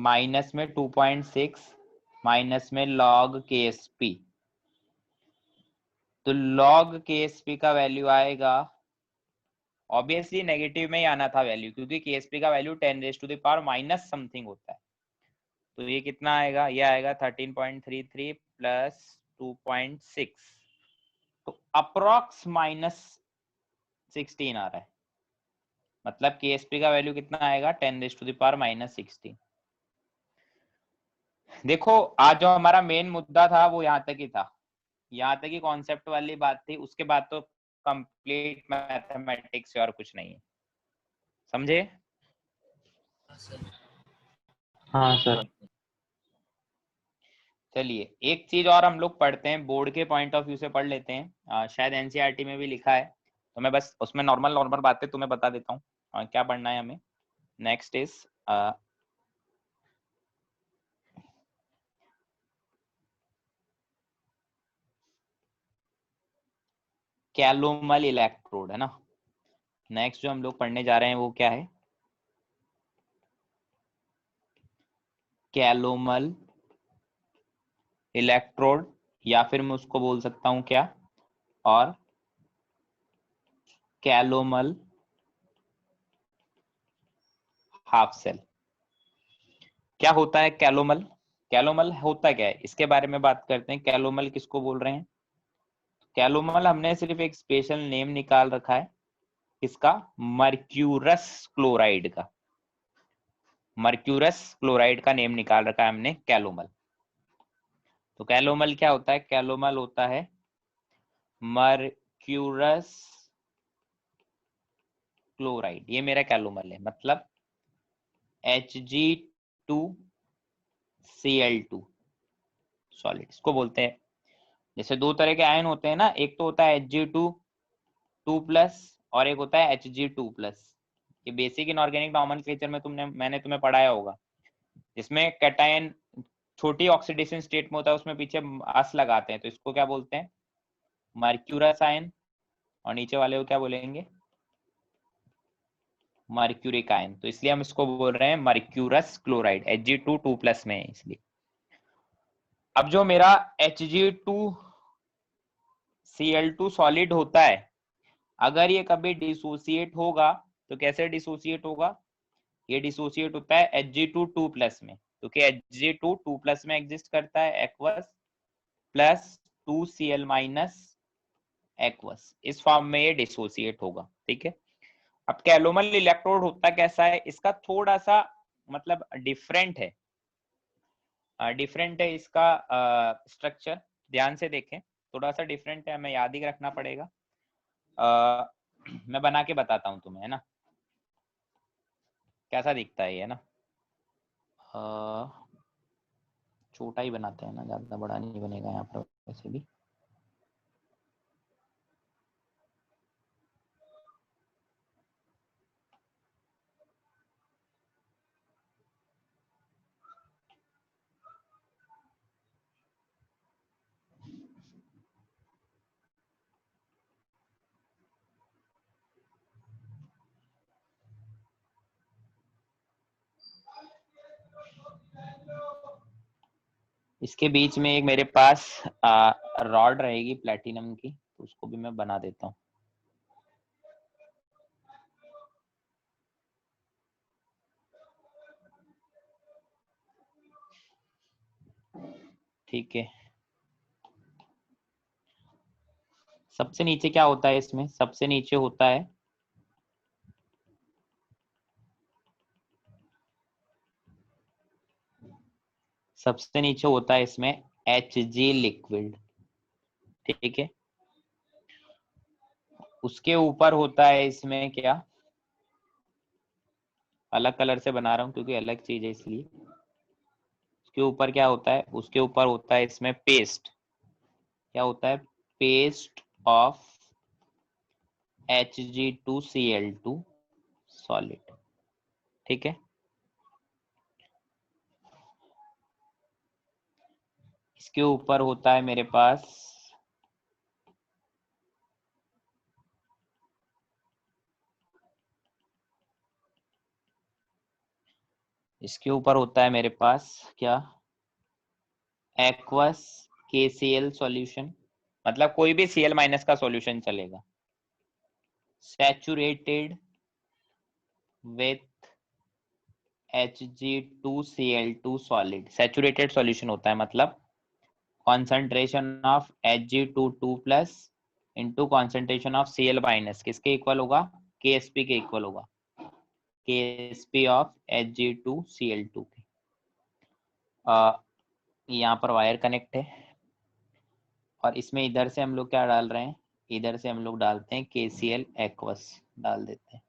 माइनस में 2.6 माइनस में log KSP, तो log KSP का वैल्यू आएगा, ऑब्वियसली नेगेटिव में ही आना था वैल्यू क्योंकि KSP का value 10 raise to the power minus something होता है, तो ये कितना आएगा, ये आएगा 13.33 प्लस 2.6, तो अप्रोक्स माइनस 16 आ रहा है, मतलब KSP का वैल्यू कितना आएगा 10 raise to the power minus 16। देखो आज जो हमारा मेन मुद्दा था वो यहाँ तक ही था, यहाँ तक ही कॉन्सेप्ट वाली बात थी, उसके बाद तो कंप्लीट मैथमेटिक्स और कुछ नहीं है, समझे? हाँ सर। चलिए एक चीज और हम लोग पढ़ते हैं, बोर्ड के पॉइंट ऑफ व्यू से पढ़ लेते हैं, शायद एनसीईआरटी में भी लिखा है, तो मैं बस उसमें नॉर्मल नॉर्मल बातें तुम्हें बता देता हूँ क्या पढ़ना है हमें। नेक्स्ट इज कैलोमल इलेक्ट्रोड है ना। नेक्स्ट जो हम लोग पढ़ने जा रहे हैं वो क्या है, कैलोमल इलेक्ट्रोड, या फिर मैं उसको बोल सकता हूं क्या, और कैलोमल हाफ सेल। क्या होता है कैलोमल? कैलोमल होता क्या है इसके बारे में बात करते हैं। कैलोमल किसको बोल रहे हैं? कैलोमल हमने सिर्फ एक स्पेशल नेम निकाल रखा है, किसका? मर्क्यूरस क्लोराइड का। मर्क्यूरस क्लोराइड का नेम निकाल रखा है हमने कैलोमल। तो कैलोमल क्या होता है? कैलोमल होता है मर्क्यूरस क्लोराइड, ये मेरा कैलोमल है, मतलब Hg2Cl2 सॉलिड इसको बोलते हैं। जैसे दो तरह के आयन होते हैं ना, एक तो होता है Hg2 और एक होता है Hg2। ये बेसिक इनऑर्गेनिक नॉमेनक्लेचर में मैंने तुम्हें पढ़ाया होगा, जिसमें कैटायन छोटी ऑक्सीडेशन स्टेट में होता है, उसमें पीछे अस लगाते हैं, तो इसको क्या बोलते हैं? Mercurous ion. और नीचे वाले को क्या बोलेंगे? Mercuric ion. तो इसलिए हम इसको बोल रहे हैं मर्क्यूरस क्लोराइड, Hg2 में है इसलिए। अब जो मेरा Hg2Cl2 सॉलिड होता है, अगर ये कभी डिसोसिएट होगा तो कैसे डिसोसिएट होगा? ये डिसोसिएट होता है Hg2 में, क्योंकि Hg2 में एग्जिस्ट करता है aqueous plus 2Cl minus aqueous, इस फॉर्म में ये डिसोसिएट होगा। ठीक है। अब कैलोमल इलेक्ट्रोड होता कैसा है? इसका थोड़ा सा मतलब डिफरेंट है, डिफरेंट है इसका स्ट्रक्चर। ध्यान से देखें, थोड़ा सा डिफरेंट है, हमें याद ही रखना पड़ेगा। मैं बना के बताता हूँ तुम्हें, है ना, कैसा दिखता है ये, है ना। छोटा ही बनाते हैं ना, ज्यादा बड़ा नहीं बनेगा यहाँ पर वैसे भी। इसके बीच में एक मेरे पास रॉड रहेगी प्लेटिनम की, तो उसको भी मैं बना देता हूँ। ठीक है। सबसे नीचे क्या होता है इसमें? सबसे नीचे होता है इसमें Hg लिक्विड। ठीक है। उसके ऊपर होता है इसमें क्या? अलग कलर से बना रहा हूं क्योंकि अलग चीज है इसलिए। उसके ऊपर क्या होता है? उसके ऊपर होता है इसमें पेस्ट। क्या होता है? Paste of Hg2Cl2 solid. ठीक है। इसके ऊपर होता है मेरे पास क्या? एक्वस KCl सॉल्यूशन, मतलब कोई भी Cl माइनस का सॉल्यूशन चलेगा, saturated with Hg2Cl2 solid. Saturated solution होता है, मतलब concentration of Hg22 into concentration of Cl minus किसके इक्वल होगा? KSP के इक्वल होगा, KSP ऑफ Hg2Cl2 के। यहाँ पर वायर कनेक्ट है, और इसमें इधर से हम लोग क्या डाल रहे हैं? इधर से हम लोग डालते हैं KCl एक्वस डाल देते हैं।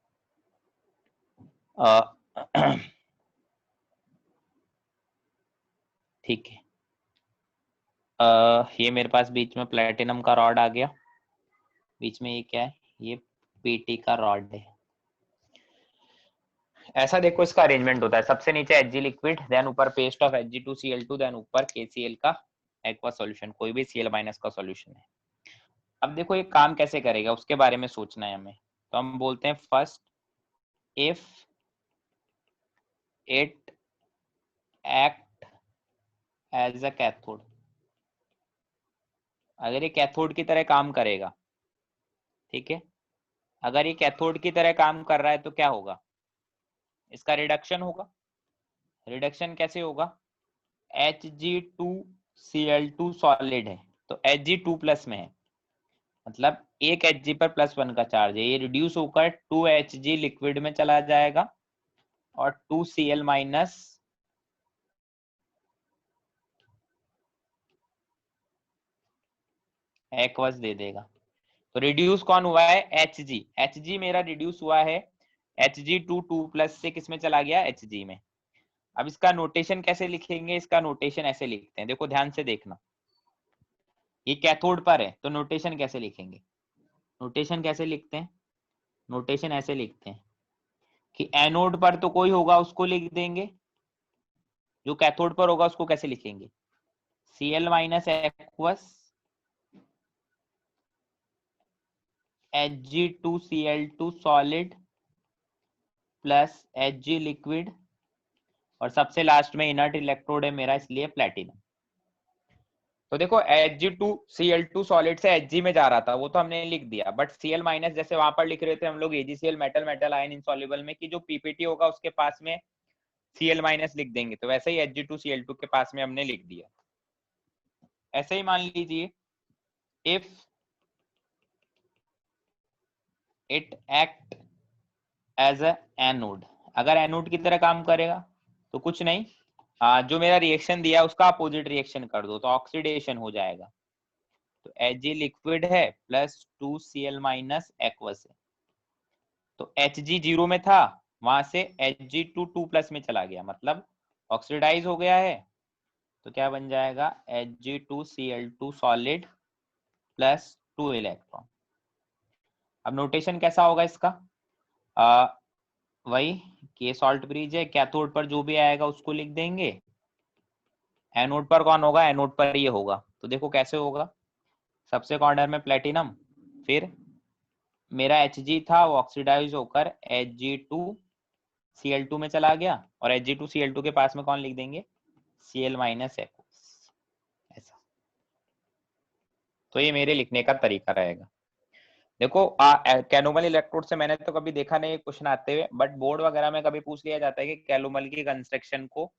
ठीक है। ये मेरे पास बीच में प्लेटिनम का रॉड आ गया। बीच में ये क्या है? ये PT का रॉड है। ऐसा देखो इसका अरेंजमेंट होता है, सबसे नीचे Hg लिक्विड, देन ऊपर पेस्ट ऑफ Hg2Cl2, देन ऊपर KCl का एक्वा सॉल्यूशन, कोई भी Cl माइनस का सॉल्यूशन है। अब देखो ये काम कैसे करेगा उसके बारे में सोचना है हमें। तो हम बोलते हैं first, if it act as a cathode, अगर ये कैथोड की तरह काम करेगा, ठीक है, अगर ये कैथोड की तरह काम कर रहा है तो क्या होगा, इसका रिडक्शन होगा। रिडक्शन कैसे होगा, Hg2Cl2 सॉलिड है तो Hg2+ में है, मतलब एक Hg पर +1 का चार्ज है, ये रिड्यूस होकर 2Hg लिक्विड में चला जाएगा और 2Cl- एक्वस दे देगा। तो रिड्यूस कौन हुआ है, Hg, Hg मेरा रिड्यूस हुआ है Hg2 से किस में चला गया, Hg में। अब इसका नोटेशन कैसे लिखेंगे, इसका नोटेशन ऐसे लिखते हैं, देखो ध्यान से देखना, ये कैथोड पर है तो नोटेशन कैसे लिखेंगे, नोटेशन कैसे लिखते हैं, नोटेशन ऐसे लिखते हैं कि एनोड पर तो कोई होगा उसको लिख देंगे, जो कैथोड पर होगा उसको कैसे लिखेंगे, Cl- aqueous Hg2Cl2 solid plus Hg liquid, और सबसे लास्ट में इनर्ट इलेक्ट्रोड है मेरा इसलिए प्लेटिनम। तो देखो Hg2Cl2 सॉलिड से Hg में जा रहा था वो तो हमने लिख दिया, बट Cl- जैसे वहां पर लिख रहे थे हम लोग AgCl metal metal ion insoluble में, कि जो पीपीटी होगा उसके पास में Cl- लिख देंगे, तो वैसे ही Hg2Cl2 के पास में हमने लिख दिया। ऐसे ही मान लीजिए if it act as a anode, अगर एनोड की तरह काम करेगा तो कुछ नहीं, जो मेरा रिएक्शन दिया उसका अपोजिट रिएक्शन कर दो तो ऑक्सीडेशन हो जाएगा। तो Hg लिक्विड है प्लस 2Cl- एक्वस है, तो Hg 0 में था वहां से Hg2 2+ में चला गया, मतलब ऑक्सीडाइज हो गया है, तो क्या बन जाएगा Hg2Cl2 सॉलिड प्लस 2 इलेक्ट्रॉन। अब नोटेशन कैसा होगा इसका, वही के सॉल्ट ब्रिज है, कैथोड पर जो भी आएगा उसको लिख देंगे, एनोड पर कौन होगा, एनोड पर ये होगा, तो देखो कैसे होगा, सबसे कॉर्नर में प्लेटिनम, फिर मेरा Hg था वो ऑक्सीडाइज होकर Hg2Cl2 में चला गया, और Hg2Cl2 के पास में कौन लिख देंगे, Cl- एक्वस, ऐसा। तो ये मेरे लिखने का तरीका रहेगा। देखो कैलोमल इलेक्ट्रोड से मैंने तो कभी देखा नहीं क्वेश्चन आते हुए, बट बोर्ड वगैरह में कभी पूछ लिया जाता है कि कैलोमल की कंस्ट्रक्शन को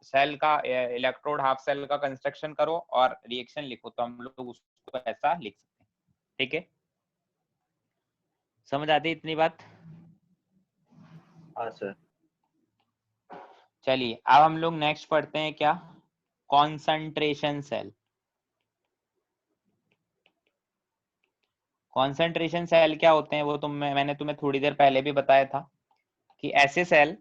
सेल का इलेक्ट्रोड हाफ सेल का कंस्ट्रक्शन करो और रिएक्शन लिखो, तो हम लोग उसको ऐसा लिख सकते हैं, ठीक है, समझ आती है इतनी बात। हाँ सर। चलिए अब हम लोग नेक्स्ट पढ़ते हैं क्या, कॉन्सेंट्रेशन सेल। कॉन्सेंट्रेशन सेल क्या होते हैं वो मैंने तुम्हें थोड़ी देर पहले भी बताया था, कि ऐसे सेल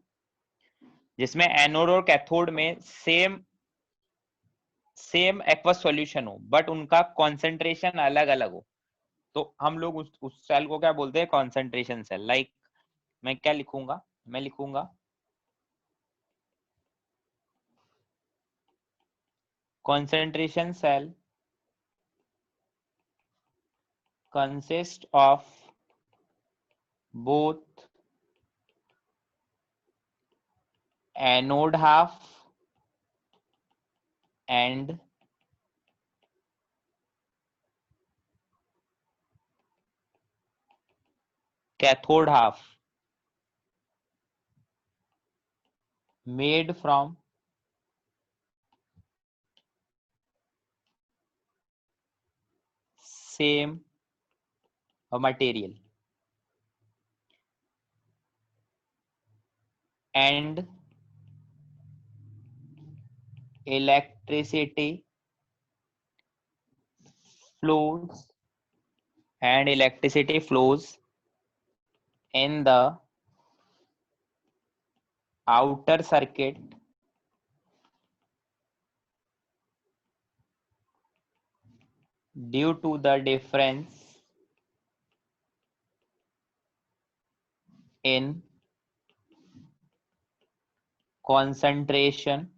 जिसमें एनोड और कैथोड में सेम एक्वस सॉल्यूशन हो बट उनका कॉन्सेंट्रेशन अलग अलग हो, तो हम लोग उस सेल को क्या बोलते हैं, कॉन्सेंट्रेशन सेल। लाइक मैं क्या लिखूंगा, मैं लिखूंगा concentration cell consist of both anode half and cathode half made from same material and electricity flows in the outer circuit due to the difference in concentration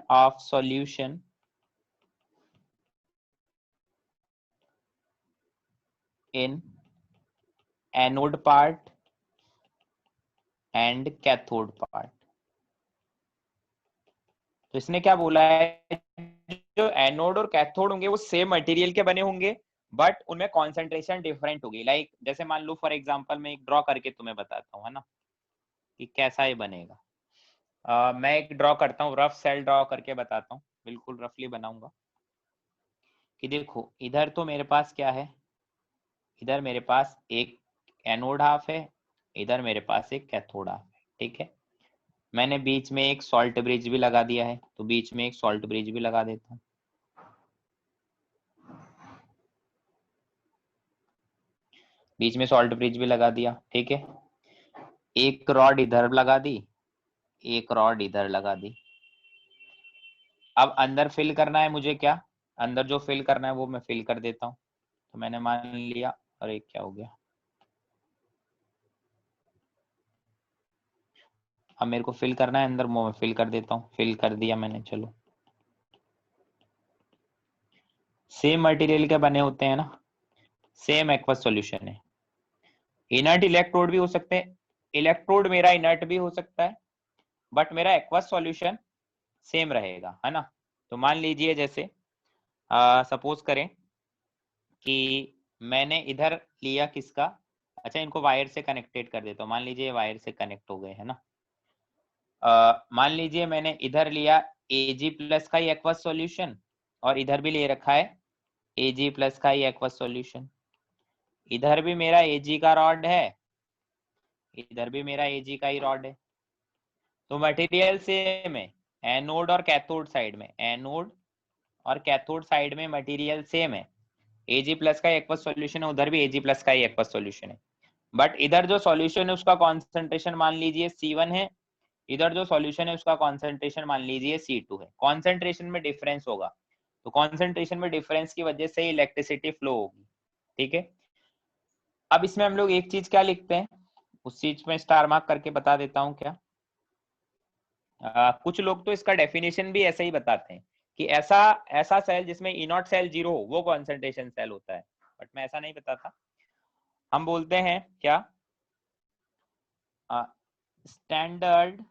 of solution in anode part and cathode part. तो इसने क्या बोला है, जो anode और cathode होंगे वो same material के बने होंगे, बट उनमें कॉन्सेंट्रेशन डिफरेंट होगी। लाइक जैसे मान लो फॉर एग्जांपल मैं एक ड्रॉ करके तुम्हें बताता हूँ, है ना, कि कैसा ये बनेगा। मैं एक ड्रॉ करता हूँ, रफ सेल ड्रॉ करके बताता हूँ, बिल्कुल रफली बनाऊंगा। कि देखो इधर तो मेरे पास क्या है, इधर मेरे पास एक एनोड हाफ है, इधर मेरे पास एक कैथोड हाफ है, ठीक है। मैंने बीच में एक सॉल्ट ब्रिज भी लगा दिया है, तो बीच में एक सॉल्ट ब्रिज भी लगा देता हूँ। बीच में सॉल्ट ब्रिज भी लगा दिया, ठीक है। एक रॉड इधर लगा दी, एक रॉड इधर लगा दी। अब अंदर फिल करना है मुझे, क्या अंदर जो फिल करना है वो मैं फिल कर देता हूँ। तो मैंने मान लिया, अरे क्या हो गया, अब मेरे को फिल करना है अंदर, मैं फिल कर देता हूँ। फिल कर दिया मैंने, चलो। सेम मटेरियल के बने होते हैं ना, सेम एक्वस सॉल्यूशन है। इनर्ट इलेक्ट्रोड भी हो सकते हैं, इलेक्ट्रोड मेरा इनर्ट भी हो सकता है, बट मेरा एक्वस सॉल्यूशन सेम रहेगा, है ना। तो मान लीजिए जैसे सपोज करें कि मैंने इधर लिया किसका, अच्छा इनको वायर से कनेक्टेड कर देता हूँ। मान लीजिए वायर से कनेक्ट हो गए, है ना। मान लीजिए मैंने इधर लिया Ag प्लस का ही एक्वस सॉल्यूशन, और इधर भी ले रखा है Ag प्लस का ही एक्वस सॉल्यूशन। इधर भी मेरा Ag का रॉड है, इधर भी मेरा Ag का ही रॉड है। तो मटेरियल सेम है, एनोड और कैथोड साइड में, एनोड और कैथोड साइड में मटेरियल सेम है। Ag प्लस का एक्वस सॉल्यूशन है, उधर भी Ag प्लस का ही एक्वस सॉल्यूशन है। बट इधर जो सॉल्यूशन है उसका कॉन्सेंट्रेशन मान लीजिए C1 है, इधर जो सॉल्यूशन है उसका कॉन्सेंट्रेशन मान लीजिए C2 है। कॉन्सेंट्रेशन में डिफरेंस होगा, तो कॉन्सेंट्रेशन में डिफरेंस की वजह से इलेक्ट्रिसिटी फ्लो होगी, ठीक है। अब इसमें हम लोग एक चीज क्या लिखते हैं, उस चीज में स्टार मार्क करके बता देता हूँ क्या। कुछ लोग तो इसका डेफिनेशन भी ऐसे ही बताते हैं कि ऐसा ऐसा सेल जिसमें ई नॉट सेल 0 हो वो कॉन्सेंट्रेशन सेल होता है, बट मैं ऐसा नहीं बताता। हम बोलते हैं क्या, स्टैंडर्ड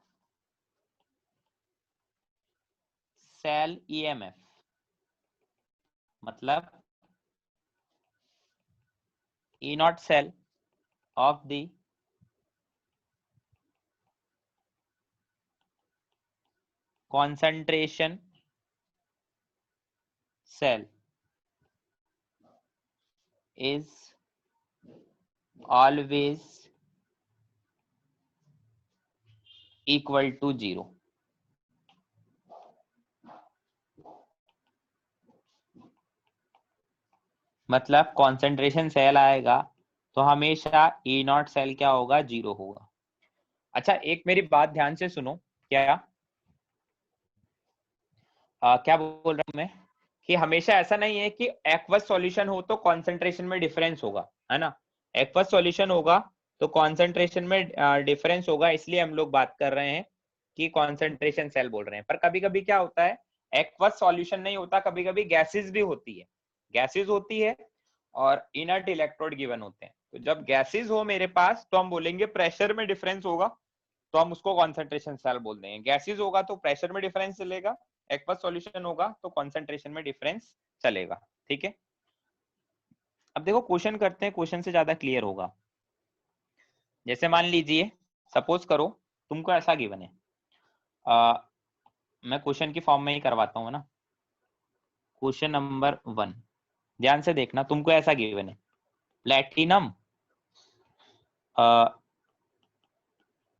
सेल ईएमएफ, मतलब E naught cell of the concentration cell is always equal to 0। मतलब कॉन्सेंट्रेशन सेल आएगा तो हमेशा ई नॉट सेल क्या होगा, 0 होगा। अच्छा एक मेरी बात ध्यान से सुनो, क्या क्या बोल रहा हूं मैं, कि हमेशा ऐसा नहीं है कि एक्वस सॉल्यूशन हो तो कॉन्सेंट्रेशन में डिफरेंस होगा, है ना। एक्वस सॉल्यूशन होगा तो कॉन्सेंट्रेशन में डिफरेंस होगा, इसलिए हम लोग बात कर रहे हैं कि कॉन्सेंट्रेशन सेल बोल रहे हैं। पर कभी कभी क्या होता है, एक्वस सॉल्यूशन नहीं होता, कभी कभी गैसेस भी होती है, गैसेस होती है और इनर्ट इलेक्ट्रोड गिवन होते हैं। तो जब गैसेस हो मेरे पास तो हम बोलेंगे प्रेशर में डिफरेंस होगा, तो हम उसको कॉन्सेंट्रेशन सेल बोल देंगे। गैसेस होगा तो प्रेशर में डिफरेंस चलेगा, एक्वस सॉल्यूशन होगा तो कॉन्सेंट्रेशन में डिफरेंस चलेगा, ठीक है। अब देखो क्वेश्चन करते हैं, क्वेश्चन से ज्यादा क्लियर होगा। जैसे मान लीजिए सपोज करो तुमको ऐसा गिवन है, मैं क्वेश्चन की फॉर्म में ही करवाता हूँ ना। क्वेश्चन नंबर 1 ध्यान से देखना, तुमको ऐसा गिवन है प्लेटिनम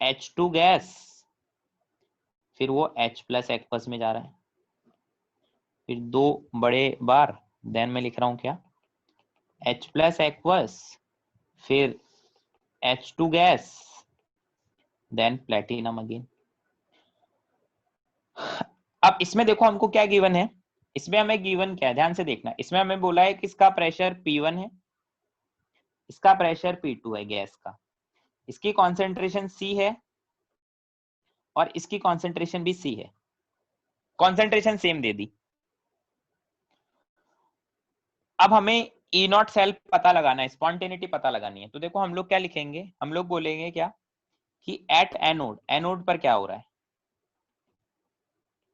H2 गैस, फिर वो H प्लस एक्वस में जा रहा है, फिर 2 बड़े बार, देन मैं लिख रहा हूं क्या, H प्लस एक्वस, फिर H2 gas, then platinum again. अब इसमें देखो हमको क्या गिवन है, इसमें हमें गिवन क्या है, ध्यान से देखना। इसमें हमें बोला है कि इसका प्रेशर P1 है, इसका प्रेशर P2 है गैस का, इसकी कॉन्सेंट्रेशन C है और इसकी कॉन्सेंट्रेशन भी C है, कॉन्सेंट्रेशन सेम दे दी। अब हमें ई नॉट सेल पता लगाना है, स्पॉन्टेनिटी पता लगानी है। तो देखो हम लोग क्या लिखेंगे, हम लोग बोलेंगे क्या कि एट एनोड, एनोड पर क्या हो रहा है।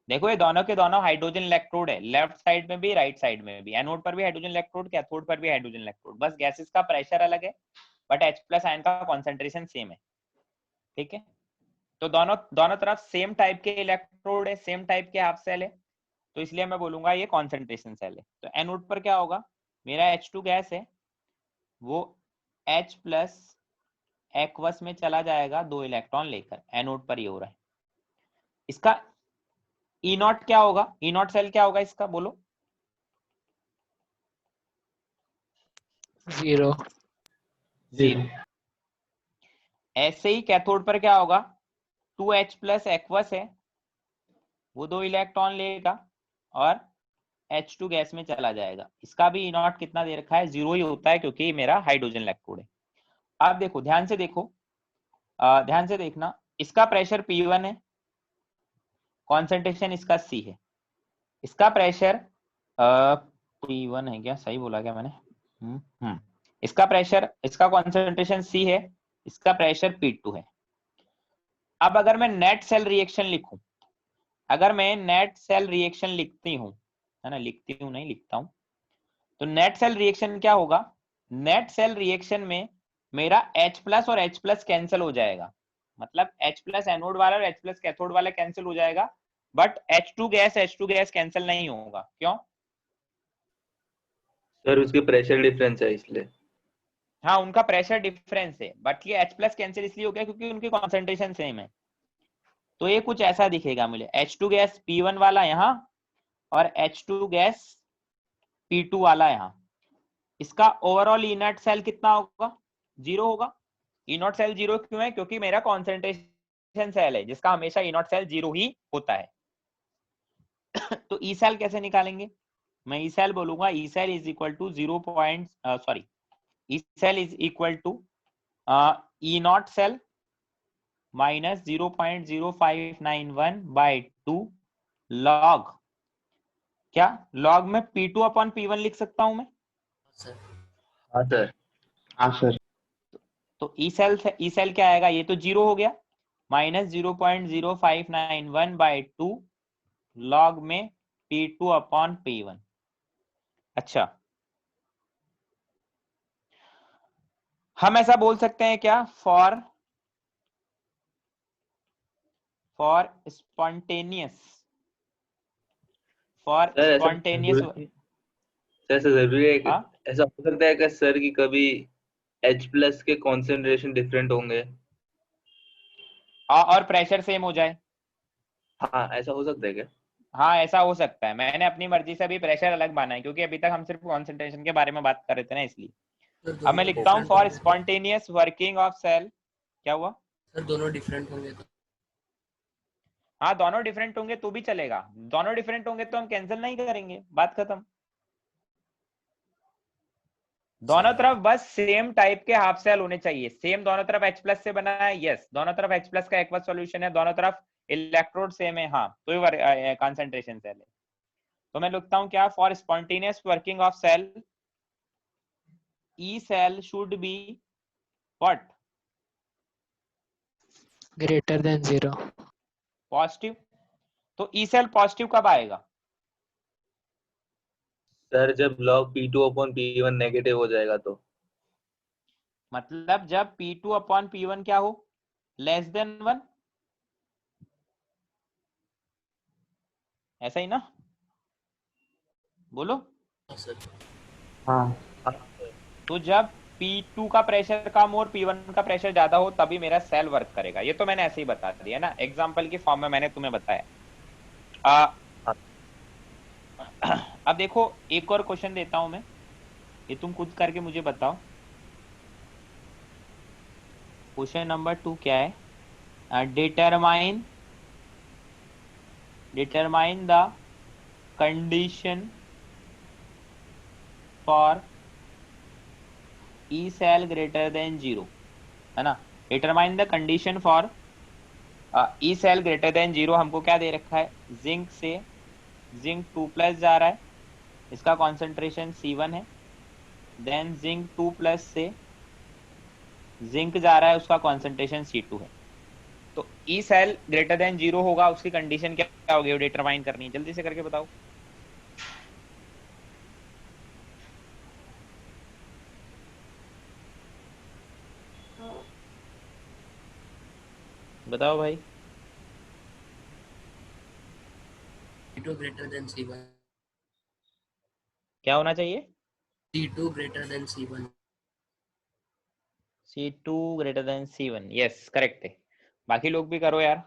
देखो ये दोनों के दोनों हाइड्रोजन इलेक्ट्रोड है, लेफ्ट साइड में भी राइट साइड में भी, एनोड पर भी हाइड्रोजन इलेक्ट्रोड, कैथोड पर भी हाइड्रोजन इलेक्ट्रोड, बस गैसेस का प्रेशर अलग है बट H प्लस आयन का कॉन्सेंट्रेशन सेम है। ठीक है, तो दोनों दोनों तरफ सेम टाइप के इलेक्ट्रोड है, सेम टाइप के हाफ सेल है, तो इसलिए मैं बोलूंगा ये कॉन्सेंट्रेशन सेल है। तो एनोड पर क्या होगा, मेरा H2 गैस है वो H प्लस एक्वस में चला जाएगा 2 इलेक्ट्रॉन लेकर, एनोड पर ये हो रहा है। इसका ई नॉट क्या होगा, ई नॉट सेल क्या होगा इसका बोलो। 0 0। ऐसे ही कैथोड पर क्या होगा, 2H प्लस एक्वस है वो 2 इलेक्ट्रॉन लेगा और H2 गैस में चला जाएगा। इसका भी ई नॉट कितना दे रखा है, 0 ही होता है क्योंकि मेरा हाइड्रोजन इलेक्ट्रोड है। अब देखो ध्यान से देखो, ध्यान से देखना, इसका प्रेशर P1 है, कॉन्सेंट्रेशन इसका C है, इसका प्रेशर P1 है क्या, सही बोला क्या मैंने, इसका प्रेशर, इसका कॉन्सेंट्रेशन C है, इसका प्रेशर P2 है। अब अगर मैं नेट सेल रिएक्शन लिखूं, अगर मैं नेट सेल रिएक्शन लिखती हूं, है ना, लिखती हूं नहीं लिखता हूं, तो नेट सेल रिएक्शन क्या होगा, नेट सेल रिएक्शन में मेरा H प्लस और H प्लस कैंसिल हो जाएगा, मतलब H प्लस एनोड वाला और H प्लस कैथोड वाला कैंसिल हो जाएगा, बट H2 गैस कैंसिल नहीं होगा। क्यों? सर उसके प्रेशर डिफरेंस है इसलिए। हाँ उनका प्रेशर डिफरेंस है, बट ये H प्लस कैंसिल इसलिए हो गया क्योंकि उनकी कॉन्सेंट्रेशन सेम है। तो ये कुछ ऐसा दिखेगा मुझे, H2 गैस P1 वाला यहाँ और H2 गैस P2 वाला यहाँ। इसका ओवरऑल इनर्ट सेल कितना होगा, 0 होगा। इनर्ट सेल 0 क्यों है, क्योंकि मेरा कॉन्सेंट्रेशन सेल है जिसका हमेशा इनर्ट सेल 0 ही होता है। तो ई सेल कैसे निकालेंगे, मैं ई सेल बोलूंगा, E cell is equal to 0 point sorry E cell is equal to E naught cell minus 0.0591 by 2 log, क्या लॉग में P2 अपॉन P1 लिख सकता हूं मैं। सर हाँ सर। हाँ सर। तो ई सेल क्या आएगा, ये तो 0 हो गया, माइनस 0.0591 बाई 2 लॉग में P2 अपॉन P1। अच्छा, हम ऐसा बोल सकते हैं क्या, फॉर स्पॉन्टेनियस सर ऐसा जरूरी है कि ऐसा हो सकता है कि सर की कभी H प्लस के कॉन्सेंट्रेशन डिफरेंट होंगे और प्रेशर सेम हो जाए। हाँ ऐसा हो सकता है क्या? हाँ ऐसा हो सकता है, मैंने अपनी मर्जी से अभी प्रेशर अलग माना है क्योंकि अभी तक हम सिर्फ कॉन्सेंट्रेशन के बारे में बात कर रहे थे ना, इसलिए। अब मैं लिखता हूँ for spontaneous working of cell, क्या हुआ सर, दोनों डिफरेंट होंगे तो? हाँ दोनों डिफरेंट होंगे तो भी चलेगा, दोनों डिफरेंट होंगे तो हम कैंसिल नहीं करेंगे, बात खत्म। दोनों तरफ बस सेम टाइप के हाफ सेल होने चाहिए, सेम, दोनों तरफ H प्लस से बना है, यस, दोनों तरफ H प्लस का एक्वस सॉल्यूशन है, दोनों तरफ इलेक्ट्रोड सेम है, हाँ, तो ये कंसंट्रेशन सेल है। तो मैं लिखता हूं क्या, for spontaneous working of cell E cell should be what, greater than 0 पॉजिटिव। तो ई सेल पॉजिटिव कब आएगा, सर जब log P2 upon P1 negative हो जाएगा तो। मतलब जब P2 अपॉन P1 क्या हो, लेस देन 1, ऐसा ही ना, बोलो। सर हाँ। तो जब P2 का प्रेशर कम और P1 का प्रेशर ज्यादा हो तभी मेरा सेल वर्क करेगा, ये तो मैंने ऐसे ही बता दिया ना, एग्जांपल की फॉर्म में मैंने तुम्हें बताया। अब देखो एक और क्वेश्चन देता हूं मैं, ये तुम खुद करके मुझे बताओ। क्वेश्चन नंबर 2 क्या है, determine the condition for E cell greater than 0, है ना। Determine the condition for E cell greater than 0, हमको क्या दे रखा है, जिंक से जिंक 2 प्लस जा रहा है, इसका कॉन्सेंट्रेशन C1 है, देन जिंक 2 प्लस से जिंक जा रहा है, उसका कॉन्सेंट्रेशन C2 है। तो ई सेल ग्रेटर देन 0 होगा, उसकी कंडीशन क्या होगी, वो डिटरमाइन करनी है, जल्दी से करके बताओ। बताओ भाई। C2 greater than C1. क्या होना चाहिए? C2 greater than C1. C2 greater than C1, yes correct है। बाकी लोग भी करो यार।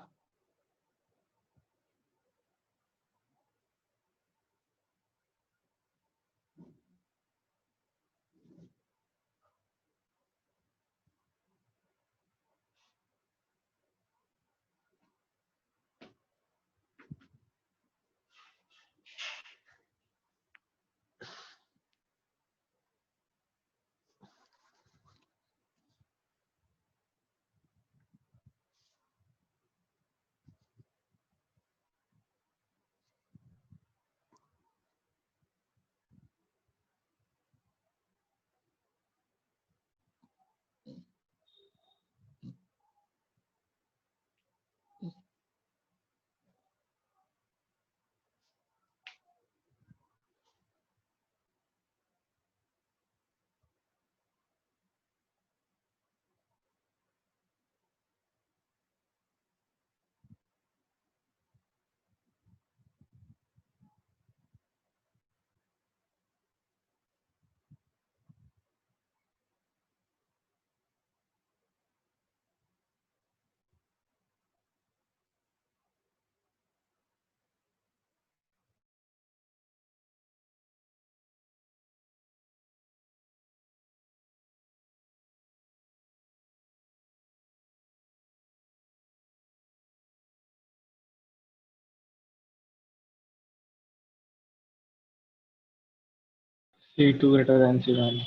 C2 greater than C1.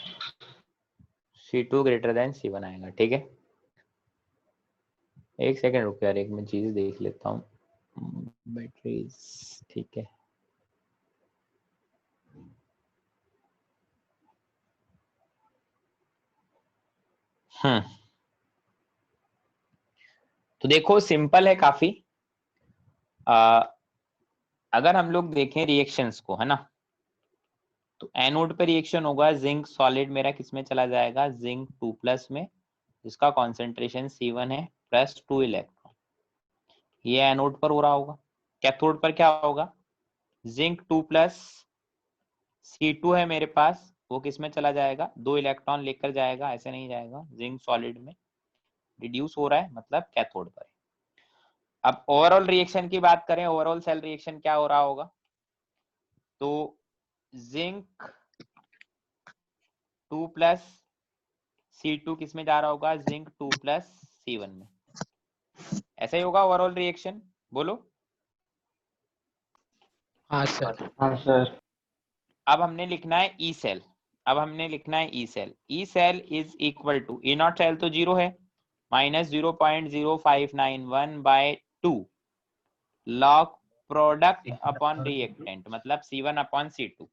C2 greater than C1 आएगा, ठीक है। एक सेकंड रुक यार, एक मैं चीज देख लेता हूँ। बैटरीज, ठीक है। तो देखो सिंपल है काफी। अगर हम लोग देखें रिएक्शंस को, है ना, तो एनोड पे रिएक्शन होगा, जिंक सॉलिड मेरा किसमें चला जाएगा, जिंक 2+ में, जिसका कॉन्सेंट्रेशन C1 है, प्लस 2 इलेक्ट्रॉन। ये एनोड पर हो रहा होगा। कैथोड पर क्या होगा, जिंक 2+ C2 है मेरे पास, वो किसमें चला जाएगा, 2 इलेक्ट्रॉन लेकर जाएगा, ऐसे नहीं जाएगा, जिंक सॉलिड में रिड्यूस हो रहा है, मतलब कैथोड पर है। अब ओवरऑल रिएक्शन की बात करें, ओवरऑल सेल रिएक्शन क्या हो रहा होगा, तो जिंक 2+ C2 किसमें जा रहा होगा, जिंक 2+ C1 में, ऐसा ही होगा ओवरऑल रिएक्शन, बोलो। हाँ सर। हाँ सर। अब हमने लिखना है ई सेल, अब हमने लिखना है E cell. E cell is equal to, E naught cell तो 0 है, minus 0.0591/2 log product upon reactant, मतलब C1 अपॉन C2।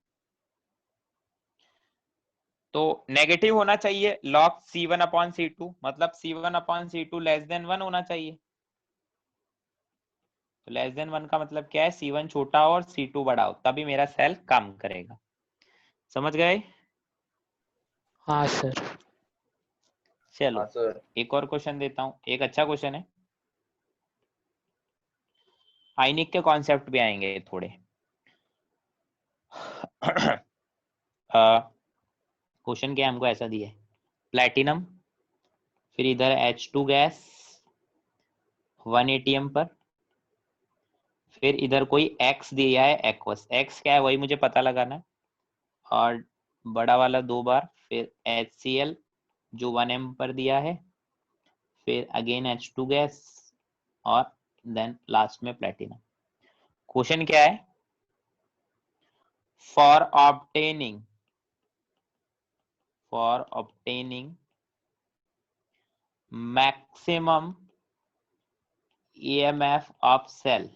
तो नेगेटिव होना चाहिए लॉग C1 अपॉन C2, मतलब C1 upon C2 less than 1 होना चाहिए। तो लेस देन 1 का मतलब क्या है, C1 छोटा हो और C2 बड़ा हो, तभी मेरा सेल काम करेगा। समझ गए? हाँ सर। चलो हाँ सर। एक और क्वेश्चन देता हूं, एक अच्छा क्वेश्चन है। आयनिक के कॉन्सेप्ट भी आएंगे थोड़े। क्वेश्चन क्या हमको ऐसा दिया है, प्लेटिनम, फिर इधर H2 गैस 1 ATM पर, फिर इधर कोई X दिया है, एक्वस, X क्या है वही मुझे पता लगाना है, और बड़ा वाला 2 बार, फिर HCl जो 1M पर दिया है, फिर अगेन H2 गैस, और देन लास्ट में प्लेटिनम। क्वेश्चन क्या है, for obtaining maximum EMF of cell,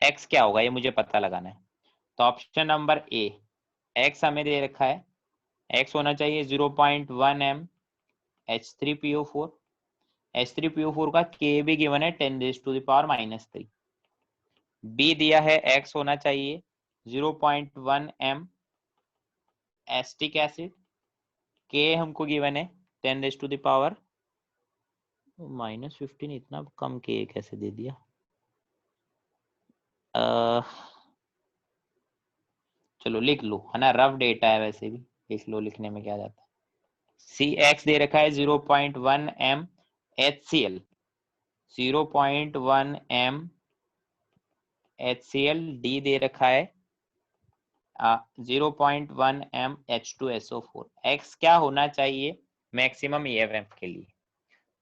X क्या होगा ये मुझे पता लगाना है। तो ऑप्शन नंबर ए, X हमें दे रखा है, X होना चाहिए 0.1 m H3PO4, H3PO4 का K भी गिवन है 10⁻⁻3। B दिया है X होना चाहिए 0.1 m एस्टिक एसिड। K हमको गिवन है 10⁻⁻15। इतना कम K कैसे दे दिया? चलो लिख लो, है ना, रफ डेटा है वैसे भी, लिख लो, लिखने में क्या जाता है। CX दे रखा है 0.1 m HCl, 0.1 m HCl। D दे रखा है 0.1 m H2SO4। X क्या होना चाहिए मैक्सिमम EMF के लिए?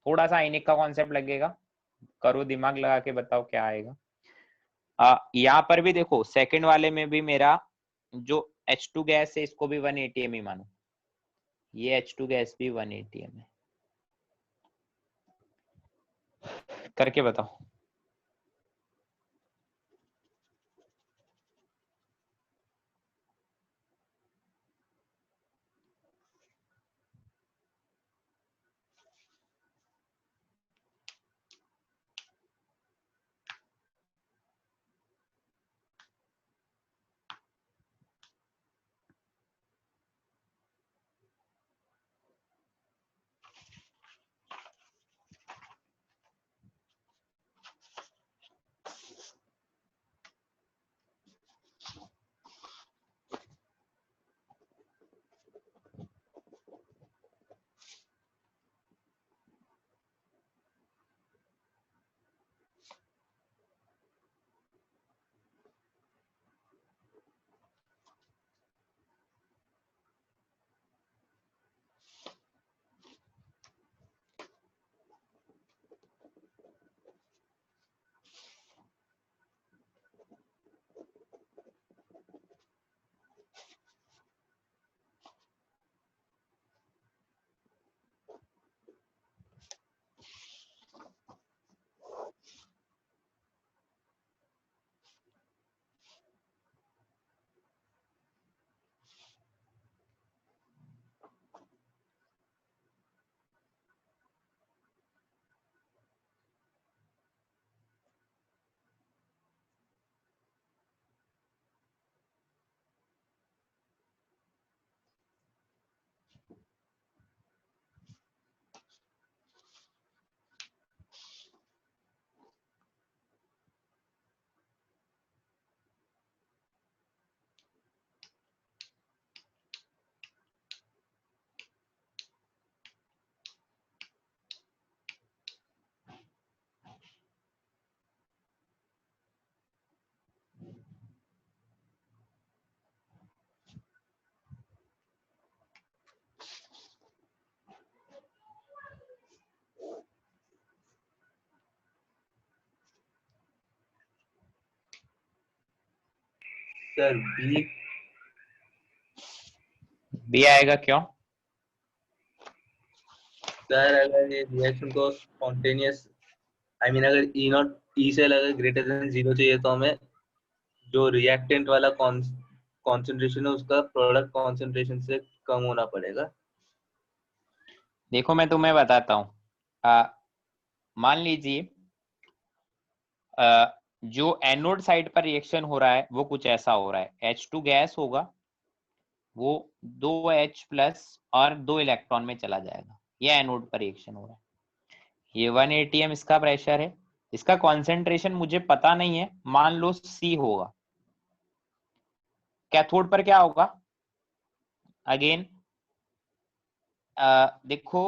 थोड़ा सा आइनिक का कॉन्सेप्ट लगेगा, करो दिमाग लगा के बताओ क्या आएगा। यहाँ पर भी देखो सेकंड वाले में भी मेरा जो H2 गैस है इसको भी 1 atm ही मानो, ये H2 गैस भी 1 atm है। करके बताओ। सर बी आएगा क्यों? सर अगर ये रिएक्शन को स्पॉन्टेनियस अगर ई से अगर ग्रेटर देन 0 चाहिए तो हमें जो रिएक्टेंट वाला कॉन्सेंट्रेशन है उसका प्रोडक्ट कॉन्सेंट्रेशन से कम होना पड़ेगा। देखो मैं तुम्हें बताता हूँ, मान लीजिए जो एनोड साइड पर रिएक्शन हो रहा है वो कुछ ऐसा हो रहा है। H2 गैस होगा, वो 2H प्लस और 2 इलेक्ट्रॉन में चला जाएगा। ये एनोड पर रिएक्शन हो रहा है। ये 1 atm इसका प्रेशर है, इसका कॉन्सेंट्रेशन मुझे पता नहीं है, मान लो C होगा। कैथोड पर क्या होगा? अगेन देखो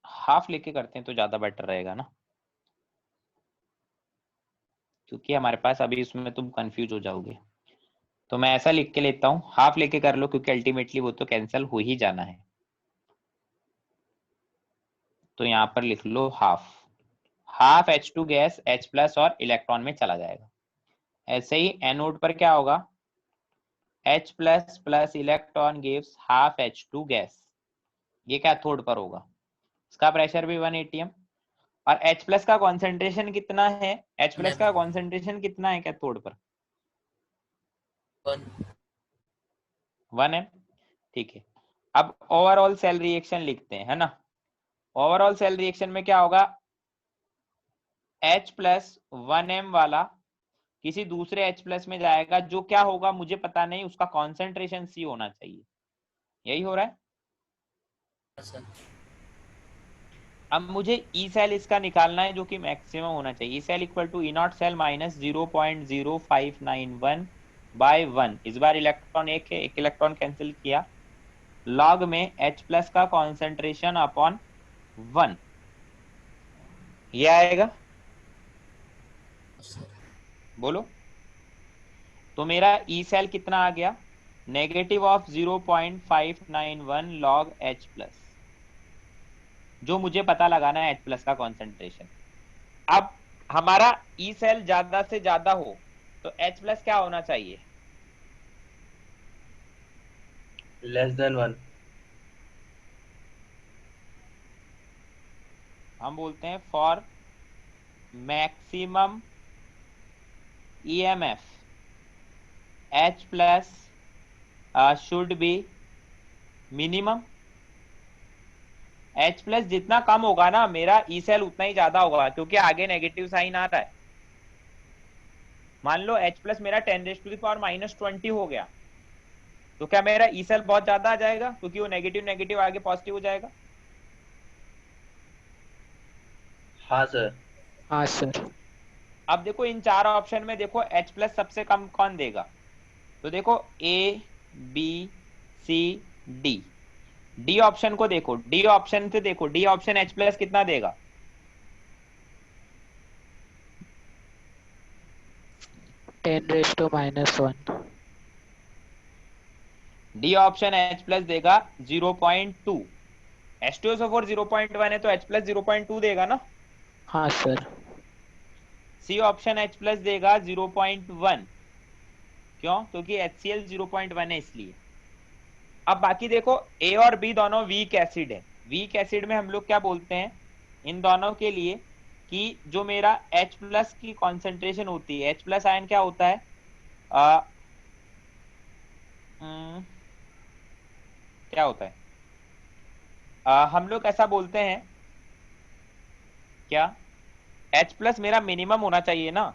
हाफ लेके करते हैं तो ज्यादा बेटर रहेगा ना, क्योंकि हमारे पास अभी इसमें तुम कंफ्यूज हो जाओगे। तो मैं ऐसा लिख के लेता हूं, हाफ लेके कर लो, क्योंकि अल्टीमेटली वो तो कैंसिल हो ही जाना है। तो यहां पर लिख लो half. Half H2 gas H plus और इलेक्ट्रॉन में चला जाएगा। ऐसे ही एनोड पर क्या होगा? H plus plus electron gives half H2 gas. ये कैथोड पर होगा, इसका प्रेशर भी 1 atm। और H प्लस का कॉन्सेंट्रेशन कितना है? H प्लस का कॉन्सेंट्रेशन कितना है कैथोड पर? 1 है, ठीक है। अब ओवरऑल सेल रिएक्शन लिखते हैं, है ना। ओवरऑल सेल रिएक्शन में क्या होगा, H+1m वाला किसी दूसरे H+ में जाएगा, जो क्या होगा मुझे पता नहीं, उसका कॉन्सेंट्रेशन C होना चाहिए। यही हो रहा है। सर अब मुझे ई सेल इसका निकालना है, जो कि मैक्सिमम होना चाहिए। E cell equal to E naught cell minus 0.0591/1। इस बार इलेक्ट्रॉन एक है, एक इलेक्ट्रॉन कैंसिल किया, लॉग में H+ का कॉन्सेंट्रेशन अपॉन 1, ये आएगा। बोलो, तो मेरा ई सेल कितना आ गया, -0.591 log H+, जो मुझे पता लगाना है H+ का कॉन्सेंट्रेशन। अब हमारा ई सेल ज्यादा से ज्यादा हो तो H+ क्या होना चाहिए, <1। हम बोलते हैं for maximum EMF H+ should be minimum. H+ जितना कम होगा ना, मेरा ई सेल उतना ही ज्यादा होगा, क्योंकि आगे नेगेटिव साइन आ रहा है। मान लो H+ मेरा 10⁻⁻20 हो गया, तो क्या मेरा ई सेल बहुत ज्यादा आ जाएगा, क्योंकि वो नेगेटिव नेगेटिव आगे पॉजिटिव हो जाएगा। हाँ सर। हाँ सर। अब देखो इन चार ऑप्शन में देखो H+ सबसे कम कौन देगा, तो देखो A B C D। D option को देखो, डी ऑप्शन से देखो, डी ऑप्शन H+ कितना देगा, (10⁻⁻1). डी ऑप्शन H+ देगा 0.2। H2SO4 0.1 है तो H+ 0.2 देगा ना। हाँ सर। सी ऑप्शन H+ देगा 0.1, क्यों, क्योंकि HCl 0.1 है इसलिए। अब बाकी देखो ए और बी दोनों वीक एसिड है। वीक एसिड में हम लोग क्या बोलते हैं इन दोनों के लिए, कि जो मेरा H+ की कॉन्सेंट्रेशन होती है, H+ आयन क्या होता है, क्या होता है, हम लोग ऐसा बोलते हैं क्या, H+ मेरा मिनिमम होना चाहिए ना।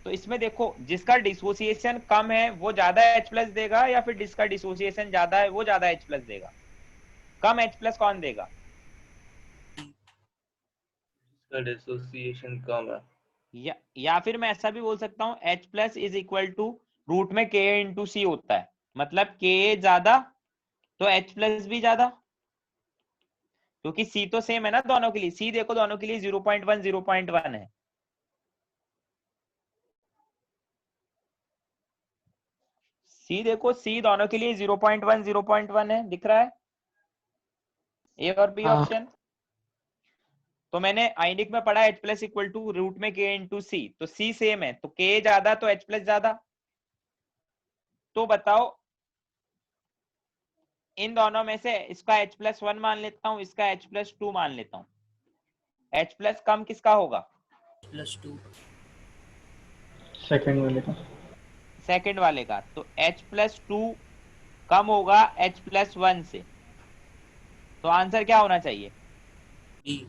तो इसमें देखो जिसका डिसोसिएशन कम है वो ज्यादा H+ देगा, या फिर जिसका डिसोसिएशन ज्यादा है वो ज्यादा H+ देगा। कम H+ कौन देगा, इसका डिसोसिएशन कम है। या फिर मैं ऐसा भी बोल सकता हूं H+ is equal to root में Ka इंटू सी होता है, मतलब Ka ज्यादा तो H+ भी ज्यादा, क्योंकि C तो सेम है ना दोनों के लिए। C देखो दोनों के लिए 0.1 0.1 है। C देखो, C दोनों के लिए 0.1 0.1 है, दिख रहा है ए और बी हाँ। ऑप्शन। तो मैंने आइनिक में पढ़ा H+ इक्वल टू रूट में K इंटू सी, तो C सेम है तो K ज्यादा तो H+ ज्यादा। तो बताओ इन दोनों में से इसका H+1 मान लेता हूं, इसका H+2 मान लेता हूं, H+ कम किसका होगा, +2 सेकंड वाले का। सेकंड वाले का। तो H+2 कम होगा H+1 से, तो आंसर क्या होना चाहिए, B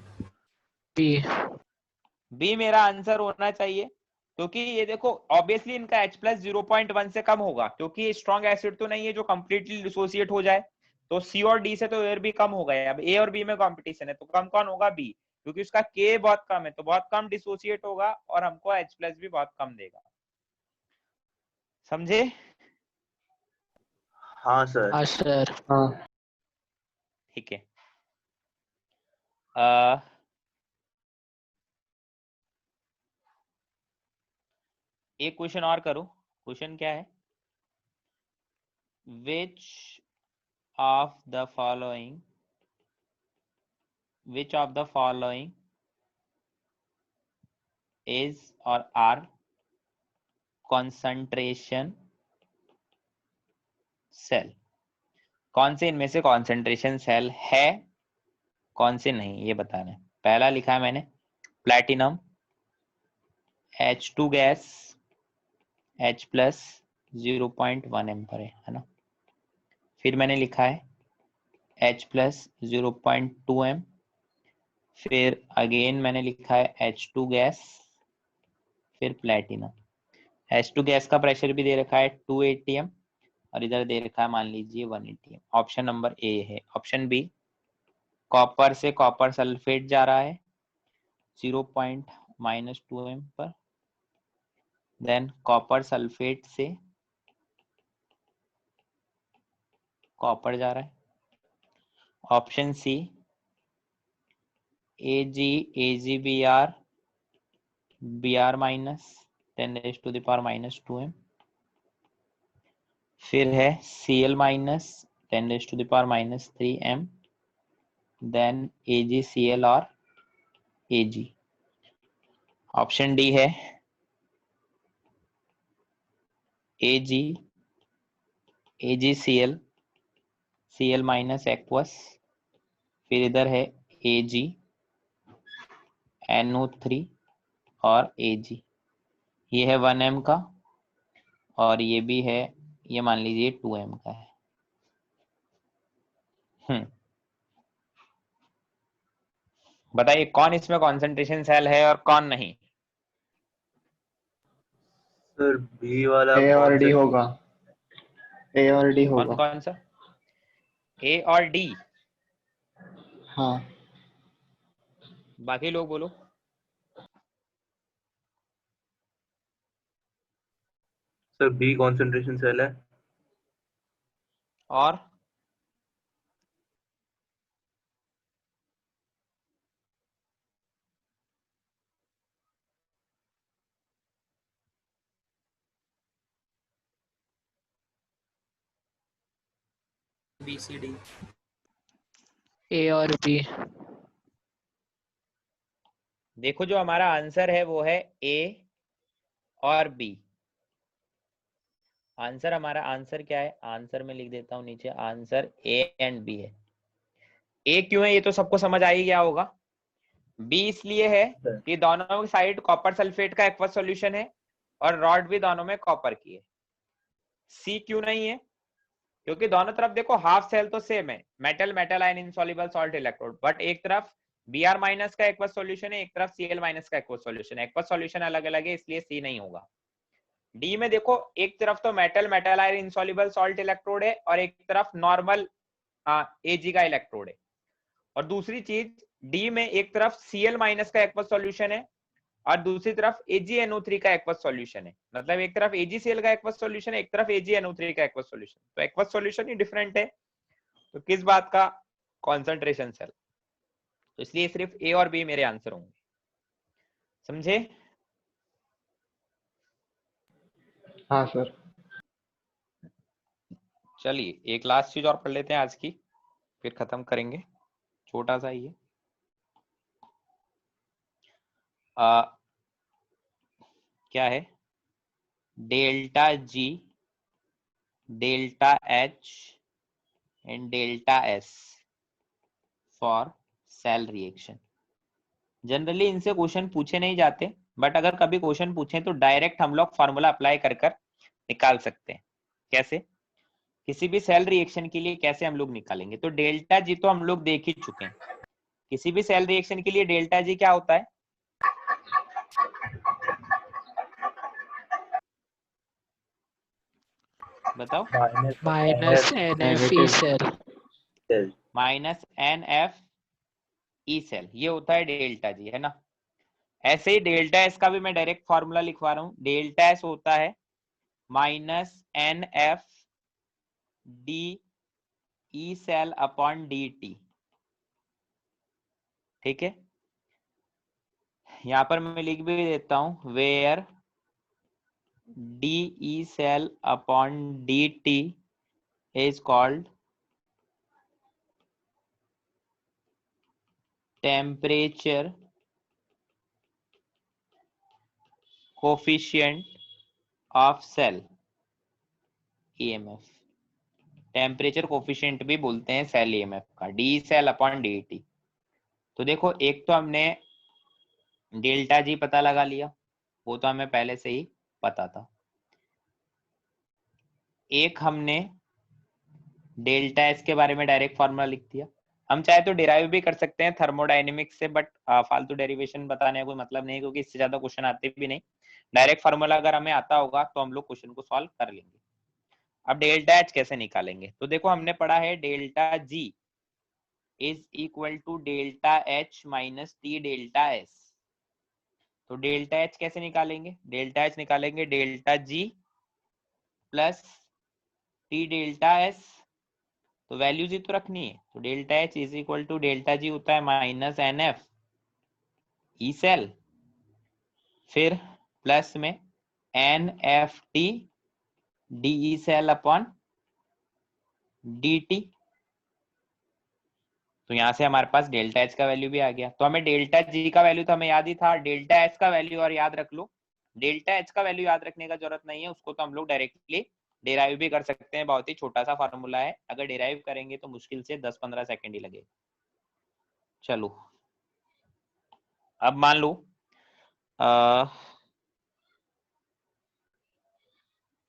बी। बी मेरा आंसर होना चाहिए। क्योंकि ये देखो ऑब्वियसली इनका H+ 0.1 से कम होगा, क्योंकि स्ट्रॉन्ग एसिड तो नहीं है जो कंप्लीटली डिसोसिएट हो जाए। तो सी और डी से तो ए और बी कम हो गए। अब ए और बी में कंपटीशन है तो कम कौन होगा, बी, क्योंकि उसका के बहुत कम है तो बहुत कम डिसोसिएट होगा और हमको H+ भी बहुत कम देगा। समझे। हाँ सर। हाँ सर। हाँ। ठीक है। एक क्वेश्चन और करो। क्वेश्चन क्या है, which of the following is or are concentration cell. कौन से इनमें से कॉन्सेंट्रेशन सेल है, कौन से नहीं, ये बताना है। पहला लिखा है मैंने platinum H2 gas H+ 0.1 m पर है ना। फिर मैंने लिखा है H+ 0.2 m फिर अगेन मैंने लिखा है H2 गैस, फिर प्लेटिनम। H2 गैस का प्रेशर भी दे रखा है 2 atm और इधर दे रखा है मान लीजिए 1 atm। ऑप्शन नंबर ए है। ऑप्शन बी, कॉपर से कॉपर सल्फेट जा रहा है 0.-2 पर, देन कॉपर सल्फेट से कॉपर जा रहा है। Option C, AgBr Br minus 10⁻⁻²m, फिर है Cl minus 10⁻⁻3m, then AgCl और Ag। ऑप्शन डी है AgCl, Cl माइनस एक्वस, फिर इधर है AgNO3 और Ag। ये है 1m का और ये भी है, ये मान लीजिए 2m का है। बताइए कौन इसमें कॉन्सेंट्रेशन सेल है और कौन नहीं। सर बी वाला ए और कौन डी सा? होगा, ए और डी कौन होगा। कौन सा? ए और डी। हाँ बाकी लोग बोलो। सर बी कॉन्सेंट्रेशन सेल है। और बी सी डी। ए और बी। देखो जो हमारा आंसर है वो है ए और बी। आंसर, हमारा आंसर क्या है? आंसर में लिख देता हूं नीचे, आंसर ए एंड बी है। ए क्यों है ये तो सबको समझ आ ही गया होगा। बी इसलिए है कि दोनों साइड कॉपर सल्फेट का एक्वस सॉल्यूशन है और रॉड भी दोनों में कॉपर की है। सी क्यों नहीं है? क्योंकि दोनों तरफ देखो हाफ सेल तो सेम है, metal metal ion insoluble salt electrode, but एक तरफ Br माइनस का एक्वस सॉल्यूशन है, एक तरफ Cl माइनस का एक्वस सॉल्यूशन है। एक्वस सॉल्यूशन अलग अलग है इसलिए सी नहीं होगा। डी में देखो एक तरफ तो metal metal ion insoluble salt electrode है और एक तरफ नॉर्मल Ag का इलेक्ट्रोड है। और दूसरी चीज, डी में एक तरफ Cl माइनस का एक्वस सॉल्यूशन है और दूसरी तरफ AgNO3 का एक्वस सॉल्यूशन है। मतलब एक तरफ AgCl का एक्वस सॉल्यूशन है, एक तरफ AgNO3 का एक्वस सॉल्यूशन। तो एक्वस सॉल्यूशन ही डिफरेंट है, तो किस बात का? Concentration cell. तो इसलिए सिर्फ ए और बी मेरे आंसर होंगे। समझे? हाँ सर। चलिए एक लास्ट चीज और पढ़ लेते हैं आज की, फिर खत्म करेंगे। छोटा सा ही है। क्या है? Delta ji, delta H and delta S for sale reaction. Generally इनसे क्वेश्चन पूछे नहीं जाते, बट अगर कभी क्वेश्चन पूछे तो डायरेक्ट हम लोग फॉर्मूला अप्लाई कर कर निकाल सकते हैं। कैसे? किसी भी सेल रिएक्शन के लिए कैसे हम लोग निकालेंगे? तो डेल्टा जी तो हम लोग देख ही चुके हैं। किसी भी सेल रिएक्शन के लिए डेल्टा जी क्या होता है? बताओ। Minus NF cell. Minus NF E cell, ये होता है डेल्टा जी, है ना। ऐसे ही डेल्टा एस का भी मैं डायरेक्ट फॉर्मूला लिखवा रहा हूं। डेल्टा एस होता है minus NF D E cell upon D T. ठीक है, यहां पर मैं लिख भी देता हूं, where D E cell upon D T is called temperature coefficient of cell EMF। Temperature coefficient भी बोलते हैं सेल EMF का, D cell upon D T. तो देखो एक तो हमने डेल्टा जी पता लगा लिया, वो तो हमें पहले से ही पता था। एक हमने डेल्टा एस के बारे में डायरेक्ट फॉर्मूला लिख दिया। हम चाहे तो डिराइव भी कर सकते हैं थर्मोडायनेमिक्स से, बट फालतू डेरिवेशन बताने का कोई मतलब नहीं, क्योंकि इससे ज्यादा क्वेश्चन आते भी नहीं। डायरेक्ट फार्मूला अगर हमें आता होगा तो हम लोग क्वेश्चन को सॉल्व कर लेंगे। अब डेल्टा एच कैसे निकालेंगे, तो देखो हमने पढ़ा है delta G is equal to delta H minus T delta S. तो डेल्टा एच कैसे निकालेंगे, डेल्टा एच निकालेंगे delta G plus T delta S, तो वैल्यूज ही तो रखनी है। तो delta H is equal to delta G होता है minus N F E cell, फिर प्लस में N F T D E cell upon D T. तो यहां से हमारे पास डेल्टा एच का वैल्यू भी आ गया। तो हमें डेल्टा जी का वैल्यू तो हमें याद ही था, डेल्टा एच का वैल्यू और याद रख लो। डेल्टा एच का वैल्यू याद रखने का जरूरत नहीं है, उसको तो हम लोग डायरेक्टली डिराइव भी कर सकते हैं। बहुत ही छोटा सा फार्मूला है, अगर डिराइव करेंगे तो मुश्किल से 10-15 सेकंड ही लगेगा। चलो अब मान लो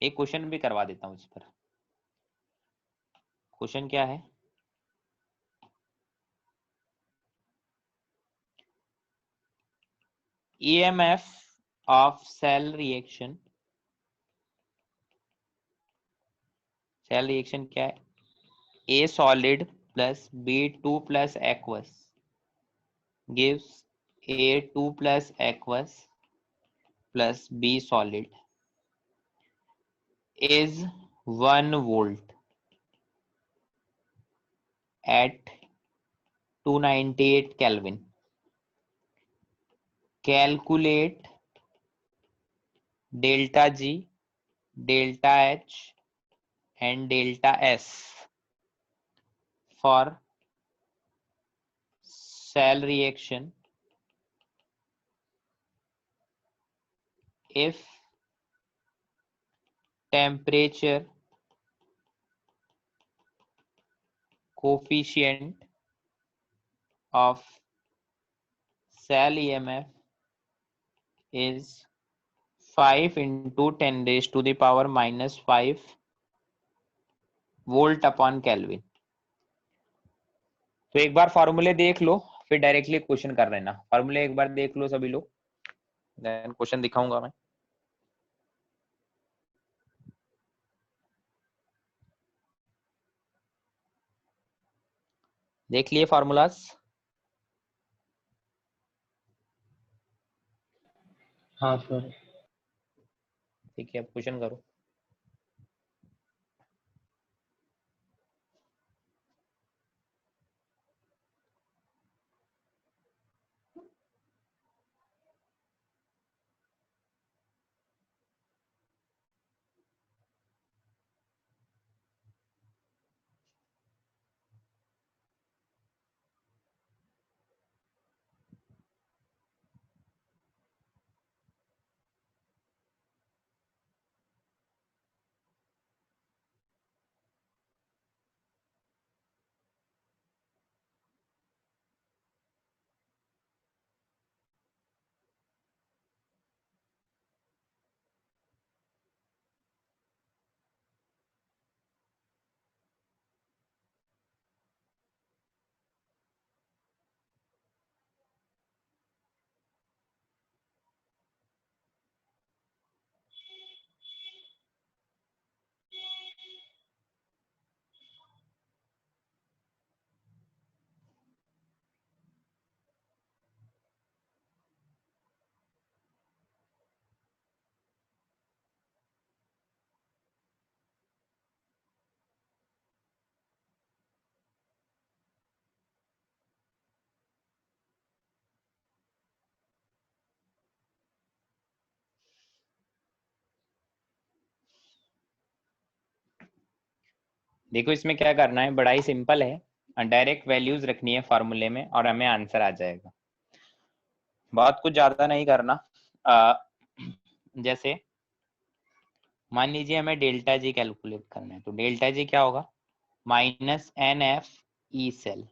एक क्वेश्चन भी करवा देता हूं इस पर। क्वेश्चन क्या है, EMF of cell reaction क्या है, A solid plus B2 plus aqueous gives A2 plus aqueous plus B solid is 1 volt at 298 Kelvin. Calculate delta G, delta H and delta S for cell reaction if temperature coefficient of cell EMF is 5 into 10 raised to the power minus 5 volt upon kelvin. तो एक बार फॉर्मूले देख लो, फिर directly question कर लेना। फॉर्मूले एक बार देख लो सभी लोग, देन क्वेश्चन दिखाऊंगा मैं। देख लिए फॉर्मूलाज? हाँ सर। ठीक है, अब क्वेश्चन करो। देखो इसमें क्या करना है, बड़ा ही सिंपल है। डायरेक्ट वैल्यूज रखनी है फॉर्मूले में और हमें आंसर आ जाएगा। बहुत कुछ ज्यादा नहीं करना। जैसे मान लीजिए हमें डेल्टा जी कैलकुलेट करना है, तो डेल्टा जी क्या होगा, minus N F E cell.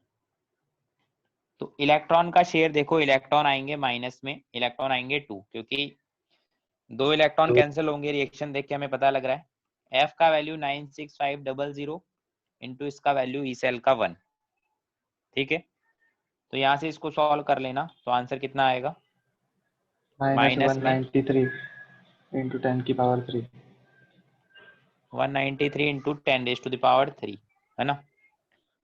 तो इलेक्ट्रॉन का शेयर देखो, इलेक्ट्रॉन आएंगे माइनस में, इलेक्ट्रॉन आएंगे 2, क्योंकि 2 इलेक्ट्रॉन कैंसिल होंगे। रिएक्शन देख के हमें पता लग रहा है। एफ का वैल्यू 96500 इंटू इसका वैल्यू ई सेल का 1, ठीक है, तो यहाँ से इसको सॉल्व कर लेना, तो आंसर कितना आएगा? माइनस में 193 इंटू 10 की पावर 3। 193 इंटू 10⁻³ है ना,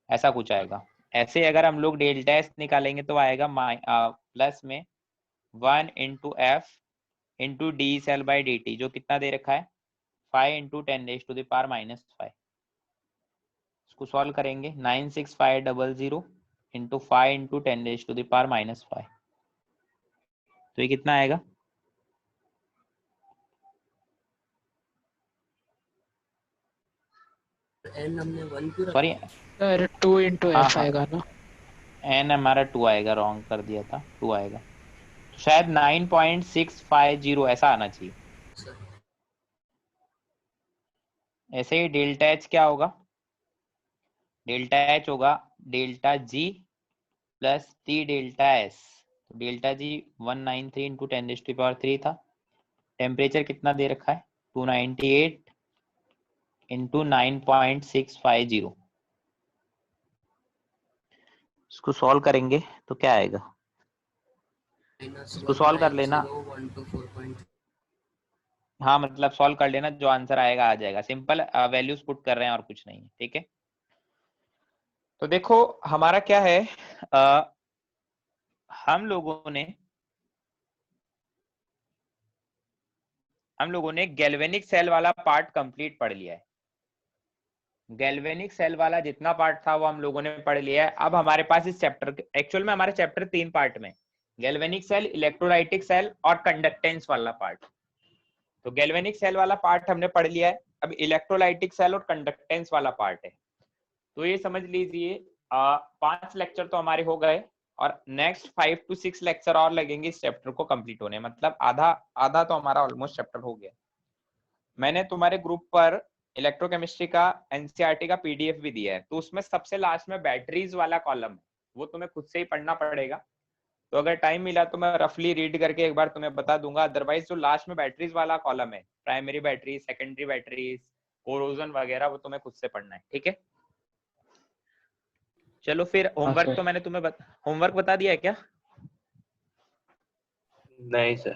ऐसा कुछ आएगा। ऐसे अगर हम लोग डेल्टा एस निकालेंगे तो आएगा प्लस में 1 into F into D cell by D T, जो कितना दे रखा है 5 इंटू 10⁻⁻⁵। इसको सॉल्व करेंगे 96500 इंटू 5 इंटू 10⁻⁻⁵, तो ये कितना आएगा? एन हमने 1 क्यों रखा? सॉरी, सर 2 इंटू हाँ एफ हाँ, आएगा ना। एन हमारा 2 आएगा, रॉन्ग कर दिया था, 2 आएगा, तो शायद 9.650 ऐसा आना चाहिए। सर ऐसे ही डेल्टा एच क्या होगा? डेल्टा एच होगा delta G plus T delta S. तो डेल्टा जी 193 इंटू 10⁻³ था। टेम्परेचर कितना दे रखा है 298 इंटू 9.650। इसको सॉल्व करेंगे तो क्या आएगा? इसको सॉल्व कर लेना, -190 हाँ मतलब सॉल्व कर लेना, जो आंसर आएगा आ जाएगा। सिंपल वैल्यूज पुट कर रहे हैं और कुछ नहीं है, ठीक है। तो देखो हमारा क्या है, हम लोगों ने गैल्वेनिक सेल वाला पार्ट कंप्लीट पढ़ लिया है। गैल्वेनिक सेल वाला जितना पार्ट था वो हम लोगों ने पढ़ लिया है। अब हमारे पास इस चैप्टर, एक्चुअल में हमारे चैप्टर 3 पार्ट में, गैल्वेनिक सेल, इलेक्ट्रोलाइटिक सेल और कंडक्टेंस वाला पार्ट। तो गैल्वेनिक सेल वाला पार्ट हमने पढ़ लिया है, अब इलेक्ट्रोलाइटिक सेल और कंडक्टेंस वाला पार्ट है। तो ये समझ लीजिए 5 लेक्चर तो हमारे हो गए और नेक्स्ट 5 to 6 लेक्चर और लगेंगे इस चैप्टर को कंप्लीट होने, मतलब आधा तो हमारा ऑलमोस्ट चैप्टर हो गया। मैंने तुम्हारे ग्रुप पर इलेक्ट्रोकेमिस्ट्री का एनसीईआरटी का पीडीएफ भी दिया है, तो उसमें सबसे लास्ट में बैटरीज वाला कॉलम है, वो तुम्हें खुद से ही पढ़ना पड़ेगा। तो अगर टाइम मिला तो मैं रफली रीड करके एक बार तुम्हें बता दूंगा, अदरवाइज जो लास्ट में बैटरीज वाला कॉलम है, primary battery, secondary batteries, corrosion वगैरह, वो तुम्हें खुद से पढ़ना है, ठीक है। चलो फिर होमवर्क तो मैंने तुम्हें होमवर्क बता दिया है क्या? नहीं सर।